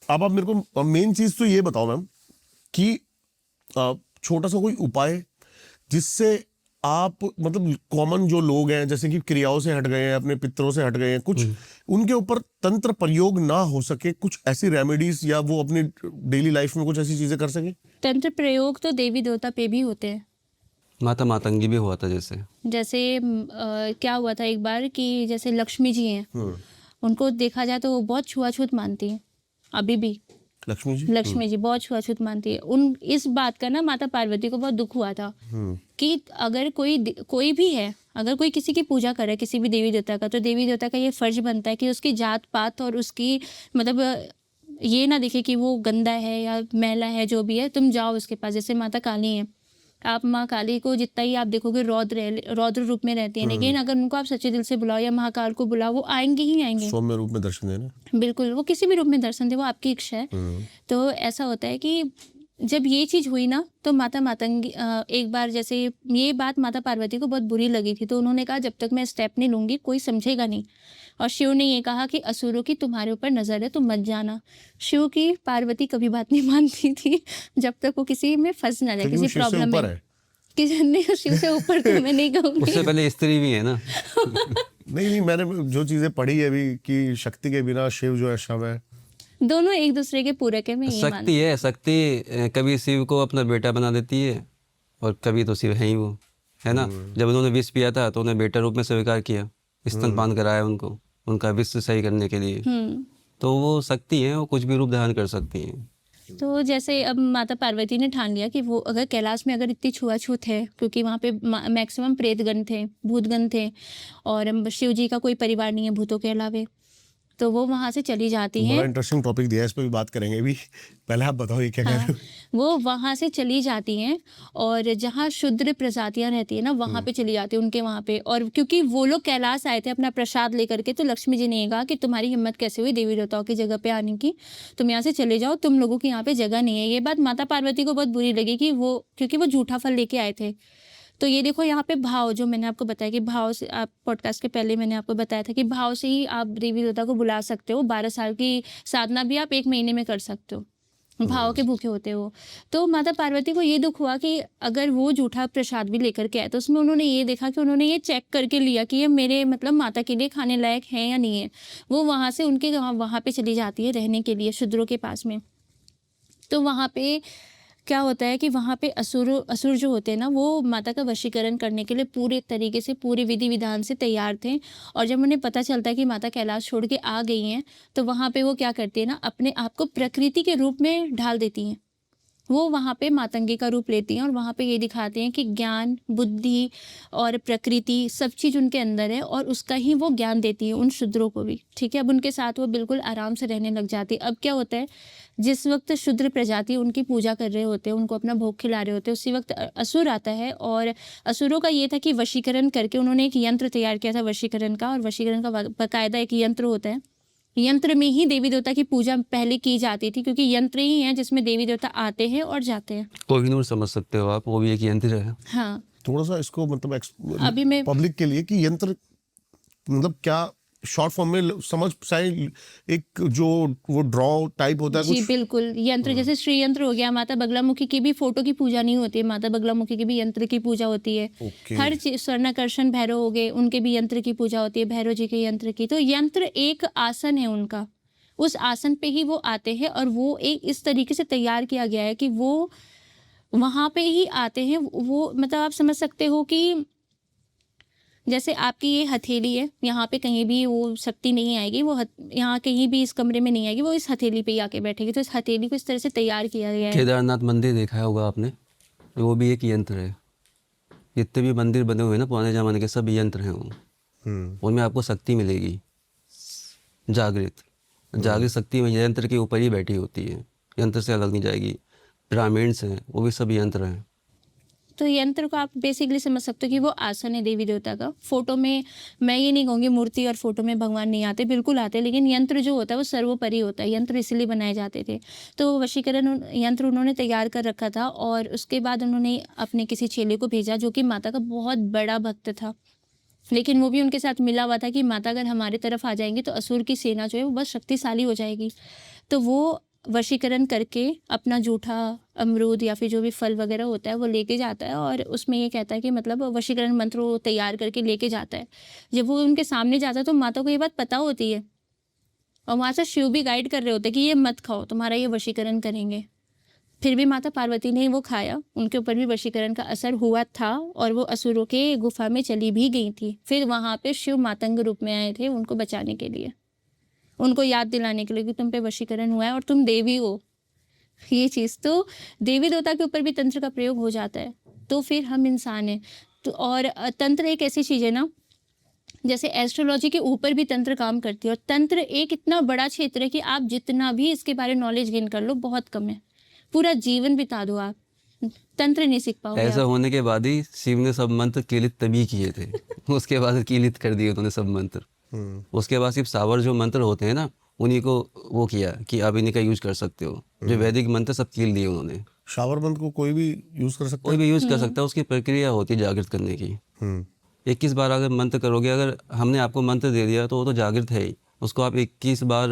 अब मेरे को मेन चीज तो ये बताओ मैम कि छोटा सा कोई उपाय जिससे आप मतलब कॉमन जो लोग हैं जैसे कि क्रियाओं से हट गए हैं, अपने पितरों से हट गए हैं, कुछ उनके ऊपर तंत्र प्रयोग ना हो सके, कुछ ऐसी रेमेडीज या वो अपनी डेली लाइफ में कुछ ऐसी चीजें कर सके। तंत्र प्रयोग तो देवी देवता पे भी होते हैं। माता मातंगी भी हुआ था जैसे क्या हुआ था एक बार कि जैसे लक्ष्मी जी हैं, उनको देखा जाए तो वो बहुत छुआछूत मानती हैं अभी भी। लक्ष्मी जी बहुत छुआछूत मानती है। उन इस बात का ना माता पार्वती को बहुत दुख हुआ था कि अगर कोई भी है, अगर कोई किसी की पूजा करे किसी भी देवी देवता का, तो देवी देवता का ये फर्ज बनता है कि उसकी जात पात और उसकी मतलब ये ना देखे कि वो गंदा है या मैला है, जो भी है तुम जाओ उसके पास। जैसे माता काली है, आप माँ काली को जितना ही आप देखोगे रौद्र रूप में रहती है, लेकिन अगर उनको आप सच्चे दिल से बुलाओ या महाकाल को बुलाओ, वो आएंगे ही आएंगे। सौम्य रूप में दर्शन देना, बिल्कुल, वो किसी भी रूप में दर्शन दे, वो आपकी इच्छा है। तो ऐसा होता है कि जब ये चीज़ हुई ना तो माता मातंगी एक बार जैसे ये बात माता पार्वती को बहुत बुरी लगी थी, तो उन्होंने कहा जब तक मैं स्टेप नहीं लूँगी कोई समझेगा नहीं। और शिव ने ये कहा कि असुरों की तुम्हारे ऊपर नज़र है, तुम मत जाना। शिव की पार्वती कभी बात नहीं मानती थी जब तक वो किसी में फंस ना जाए, किसी प्रॉब्लम में। किसी ने शिव से ऊपर तो मैं नहीं कहूँगी, उससे पहले स्त्री भी है ना। नहीं मैंने जो चीजें पढ़ी है अभी कि शक्ति के बिना शिव जो है शव है, दोनों एक दूसरे के पूरक है। मैं ये शक्ति है, शक्ति कभी शिव को अपना बेटा बना देती है और कभी तो शिव है ही वो, है ना। जब उन्होंने विष पिया था तो उन्हें बेटा रूप में स्वीकार किया, स्तनपान कराया उनको उनका विष सही करने के लिए। तो वो शक्ति है, वो कुछ भी रूप धारण कर सकती है। तो जैसे अब माता पार्वती ने ठान लिया कि वो अगर कैलाश में अगर इतनी छुआछूत है, क्योंकि वहाँ पे मैक्सिमम प्रेतगण थे, भूतगण थे, और शिव जी का कोई परिवार नहीं है भूतों के अलावे, तो वो वहाँ से चली जाती हैं। बड़ा इंटरेस्टिंग टॉपिक दिया है, इस पर भी बात करेंगे अभी। पहले आप बताओ ये क्या कह रहे हो। वो वहाँ से चली जाती हैं और जहाँ शुद्र प्रजातियाँ रहती है ना वहाँ पे चली जाती है उनके वहाँ पे। और क्योंकि वो लोग कैलाश आए थे अपना प्रसाद लेकर के, तो लक्ष्मी जी ने ये कहा कि तुम्हारी हिम्मत कैसे हुई देवी देवताओं की जगह पे आने की, तुम यहाँ से चले जाओ, तुम लोगों की यहाँ पे जगह नहीं है। ये बात माता पार्वती को बहुत बुरी लगी कि वो, क्योंकि वो झूठा फल लेके आए थे। तो ये देखो यहाँ पे भाव, जो मैंने आपको बताया कि भाव से, आप पॉडकास्ट के पहले मैंने आपको बताया था कि भाव से ही आप देवी देवता को बुला सकते हो। 12 साल की साधना भी आप 1 महीने में कर सकते हो, भाव के भूखे होते हो। तो माता पार्वती को ये दुख हुआ कि अगर वो झूठा प्रसाद भी लेकर के आए तो उसमें उन्होंने ये देखा कि उन्होंने ये चेक करके लिया कि ये मेरे मतलब माता के लिए खाने लायक है या नहीं है। वो वहाँ से उनके वहाँ पे चली जाती है रहने के लिए शूद्रों के पास में। तो वहाँ पे क्या होता है कि वहाँ पे असुर जो होते हैं ना, वो माता का वशीकरण करने के लिए पूरे तरीके से पूरे विधि विधान से तैयार थे। और जब उन्हें पता चलता है कि माता कैलाश छोड़ के आ गई हैं, तो वहाँ पे वो क्या करती है ना, अपने आप को प्रकृति के रूप में ढाल देती हैं। वो वहाँ पे मातंगी का रूप लेती हैं और वहाँ पे ये दिखाते हैं कि ज्ञान, बुद्धि और प्रकृति सब चीज़ उनके अंदर है और उसका ही वो ज्ञान देती है उन शूद्रों को भी, ठीक है। अब उनके साथ वो बिल्कुल आराम से रहने लग जाती है। अब क्या होता है, जिस वक्त शूद्र प्रजाति उनकी पूजा कर रहे होते हैं, उनको अपना भोग खिला रहे होते हैं, उसी वक्त असुर आता है और असुरों का ये था कि वशीकरण करके उन्होंने एक यंत्र तैयार किया था वशीकरण का, और वशीकरण का बाकायदा एक यंत्र होता है। यंत्र में ही देवी देवता की पूजा पहले की जाती थी, क्योंकि यंत्र ही है जिसमें देवी देवता आते हैं और जाते हैं। कोहिनूर समझ सकते हो आप, वो भी एक यंत्र है। हाँ, थोड़ा सा इसको मतलब अभी मैं पब्लिक के लिए कि यंत्र मतलब क्या, शॉर्ट फॉर्म में समझ पाए, एक जो वो ड्रॉ टाइप होता है जी कुछ। बिल्कुल, यंत्र जैसे श्री यंत्र हो गया, माता बगलामुखी की भी फोटो की पूजा नहीं होती है, माता बगलामुखी की भी यंत्र की पूजा होती है। ओके। हर चीज, स्वर्णाकर्षण भैरव हो गए, उनके भी यंत्र की पूजा होती है, भैरव जी के यंत्र की। तो यंत्र एक आसन है उनका, उस आसन पे ही वो आते हैं और वो एक इस तरीके से तैयार किया गया है कि वो वहाँ पे ही आते हैं। वो मतलब आप समझ सकते हो कि जैसे आपकी ये हथेली है, यहाँ पे कहीं भी वो शक्ति नहीं आएगी, वो यहाँ कहीं भी इस कमरे में नहीं आएगी, वो इस हथेली पे ही आके बैठेगी। तो इस हथेली को इस तरह से तैयार किया गया है। केदारनाथ मंदिर देखा होगा आपने, वो भी एक यंत्र है। जितने भी मंदिर बने हुए हैं ना पुराने ज़माने के, सब यंत्र हैं वो। उनमें आपको शक्ति मिलेगी, जागृत शक्ति में यंत्र के ऊपर ही बैठी होती है, यंत्र से अलग नहीं जाएगी। ब्राह्मण्स हैं, वो भी सब यंत्र हैं। तो यंत्र को आप बेसिकली समझ सकते हो कि वो आसन है देवी देवता का। फोटो में मैं ये नहीं कहूँगी मूर्ति और फोटो में भगवान नहीं आते, बिल्कुल आते, लेकिन यंत्र जो होता है वो सर्वोपरि होता है। यंत्र इसलिए बनाए जाते थे। तो वशीकरण यंत्र उन्होंने तैयार कर रखा था और उसके बाद उन्होंने अपने किसी चेले को भेजा जो कि माता का बहुत बड़ा भक्त था, लेकिन वो भी उनके साथ मिला हुआ था कि माता अगर हमारे तरफ आ जाएंगी तो असुर की सेना जो है वो बहुत शक्तिशाली हो जाएगी। तो वो वशीकरण करके अपना जूठा अमरूद या फिर जो भी फल वगैरह होता है वो लेके जाता है और उसमें ये कहता है कि मतलब वशीकरण मंत्र वो तैयार करके लेके जाता है। जब वो उनके सामने जाता है तो माता को ये बात पता होती है और वहाँ से शिव भी गाइड कर रहे होते हैं कि ये मत खाओ, तुम्हारा ये वशीकरण करेंगे। फिर भी माता पार्वती ने वो खाया, उनके ऊपर भी वशीकरण का असर हुआ था और वो असुरों के गुफा में चली भी गई थी। फिर वहाँ पे शिव मातंग रूप में आए थे उनको बचाने के लिए, उनको याद दिलाने के लिए कि तुम पे वशीकरण हुआ है और तुम देवी हो। ये चीज़ तो देवी देवता के ऊपर भी तंत्र का प्रयोग हो जाता है, तो फिर हम इंसान हैं। तो और तंत्र एक ऐसी चीज़ है ना, जैसे एस्ट्रोलॉजी के ऊपर भी तंत्र काम करती है और तंत्र एक इतना बड़ा क्षेत्र है कि आप जितना भी इसके बारे में नॉलेज गेन कर लो बहुत कम है। पूरा जीवन बिता दो आप, तंत्र नहीं सीख पाओगे ऐसा आप। होने के बाद ही शिव ने सब मंत्र कीलित तभी किए थे। उसके बाद कीलित कर दिए उन्होंने सब मंत्र। उसके बाद सिर्फ सावर जो मंत्र होते हैं ना, उन्हीं को वो किया कि आप इन्हीं का यूज कर सकते हो। जो वैदिक मंत्र सब कील दिए उन्होंने। शावर मंत्र को कोई भी यूज कर सकता कोई भी यूज कर सकता है, उसकी प्रक्रिया होती है जागृत करने की। है। 21 बार अगर मंत्र करोगे, अगर हमने आपको मंत्र दे दिया तो वो तो जागृत है ही, उसको आप 21 बार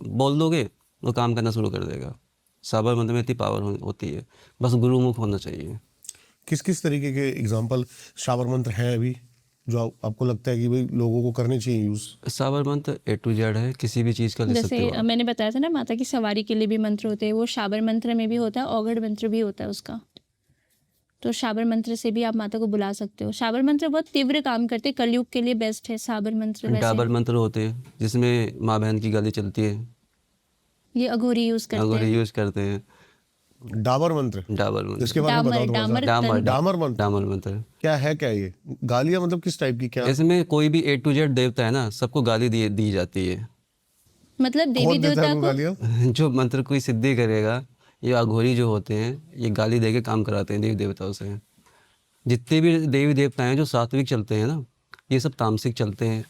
बोल दोगे वो काम करना शुरू कर देगा। साबर मंत्र में इतनी पावर होती है, बस गुरुमुख होना चाहिए। किस किस तरीके के एग्जाम्पल शावर मंत्र हैं अभी जो आपको लगता है कि भाई लोगों को करने चाहिए यूज? साबर मंत्र A to Z है, किसी भी चीज़ का ले सकते हो जैसे आप। मैंने बताया था ना माता की सवारी के लिए भी मंत्र होते हैं, वो शाबर मंत्र में भी होता है, औघड़ मंत्र भी होता है उसका। तो शाबर मंत्र से भी आप माता को बुला सकते हो। शाबर मंत्र बहुत तीव्र काम करते हैं, कलयुग के लिए बेस्ट है शाबर मंत्र। डाबर वैसे मंत्र होते हैं जिसमें माँ बहन की गाली चलती है, ये अघोरी यूज करते अगर हैं। यूज करते हैं। डाबर मंत्र, डाबर मंत्र, इसके बारे में बताओ थोड़ा सा। डामर डामर डामर मंत्र डामर मंत्र। क्या है, क्या ये गालियां मतलब किस टाइप की, क्या इसमें कोई भी A to Z देवता है ना, सबको गाली दी जाती है। मतलब देवी कौन देता देवता है वो को गालियां? जो मंत्र कोई सिद्धि करेगा, ये अघोरी जो होते हैं ये गाली दे के काम कराते हैं देवी देवताओं से। जितने भी देवी देवता हैं जो सात्विक चलते हैं ना, ये सब तामसिक चलते हैं।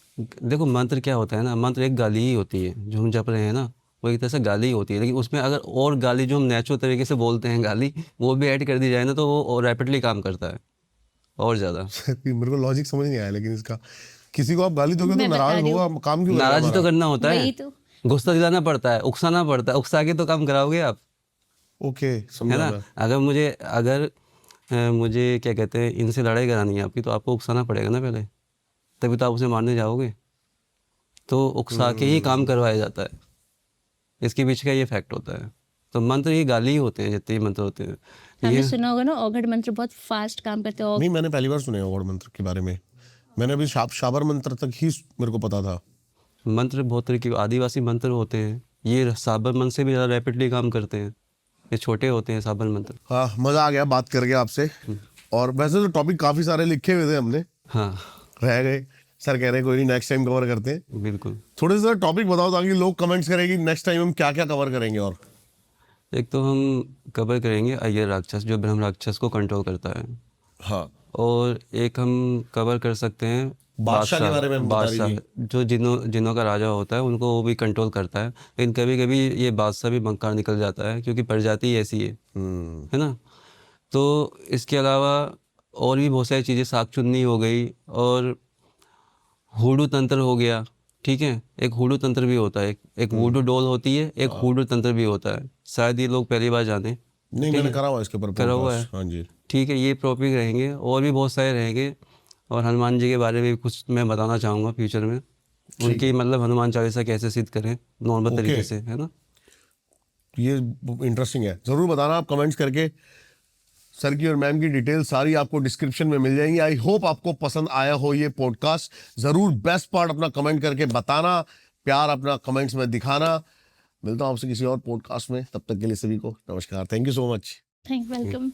देखो मंत्र क्या होता है ना, मंत्र एक गाली ही होती है जो हम जप रहे हैं ना, वो एक तरह से गाली ही होती है। लेकिन उसमें अगर और गाली जो हम नेचुरल तरीके से बोलते हैं गाली, वो भी ऐड कर दी जाए ना, तो वो रैपिडली काम करता है और ज़्यादा। मेरे को लॉजिक समझ नहीं आया, लेकिन इसका किसी को आप गाली दोगे तो मैं बता नाराज रही होगा, काम क्यों करेगा नाराज तो हमारा? करना होता वही है, तो। गुस्सा दिलाना पड़ता है, उकसाना पड़ता है, उकसा के तो काम कराओगे आप, ओके, है समझा ना। मैं। अगर मुझे क्या कहते हैं, इनसे लड़ाई करानी है आपकी, तो आपको उकसाना पड़ेगा ना पहले, तभी तो आप उसे मारने जाओगे। तो उकसा के ही काम करवाया जाता है, इसके पीछे का ये फैक्ट होता है। तो मंत्र ये गाली ही होते हैं, जितने भी मंत्र होते हैं आपने ये। सुना होगा ना औघड़ मंत्र बहुत फास्ट काम करते हैं। नहीं, मैंने पहली बार सुना है औघड़ मंत्र के बारे में। मैंने अभी शाबर मंत्र तक ही मेरे को पता था। मंत्र बहुत तरीके के आदिवासी मंत्र होते हैं, ये साबर मंत्र से भी ज़्यादा रैपिडली काम करते हैं। ये छोटे होते हैं साबन मंत्र। हाँ, मजा आ गया बात करके आपसे। और वैसे तो टॉपिक काफी सारे लिखे हुए थे हमने, हाँ रह गए। सर कह रहे हैं कोई नहीं, नेक्स्ट टाइम कवर करते हैं। बिल्कुल। थोड़े से टॉपिक बताओ ताकि लोग कमेंट्स करें कि नेक्स्ट टाइम हम क्या क्या कवर करेंगे। और एक तो हम कवर करेंगे अय्यर राक्षस जो ब्रह्म राक्षस को कंट्रोल करता है, हाँ, और एक हम कवर कर सकते हैं बादशाह के बारे में हम बता बादशाह दीजिए। जो जिनों का राजा होता है उनको वो भी कंट्रोल करता है, लेकिन कभी कभी ये बादशाह भी मक्कार निकल जाता है क्योंकि प्रजाति ही ऐसी है ना। तो इसके अलावा और भी बहुत सारी चीज़ें, शाकचुन्नी हो गई और हुडू तंत्र हो गया, ठीक है। एक हुडू तंत्र भी होता है, एक वुडू डॉल होती है, एक हुडू तंत्र भी होता है, शायद ये लोग पहली बार जाने। नहीं, मैंने करा हुआ इसके ऊपर करा हुआ है, podcast। हाँ जी, ठीक है। ये टॉपिक रहेंगे और भी बहुत सारे रहेंगे, और हनुमान जी के बारे में भी कुछ मैं बताना चाहूँगा फ्यूचर में, उनकी मतलब हनुमान चालीसा कैसे सिद्ध करें नॉर्मल तरीके से, है ना। ये इंटरेस्टिंग है। जरूर बताना आप कमेंट्स करके। सर की और मैम की डिटेल सारी आपको डिस्क्रिप्शन में मिल जाएंगी। आई होप आपको पसंद आया हो ये पॉडकास्ट। जरूर बेस्ट पार्ट अपना कमेंट करके बताना, प्यार अपना कमेंट्स में दिखाना। मिलता हूं आपसे किसी और पॉडकास्ट में, तब तक के लिए सभी को नमस्कार। Thank you so much. Thank welcome.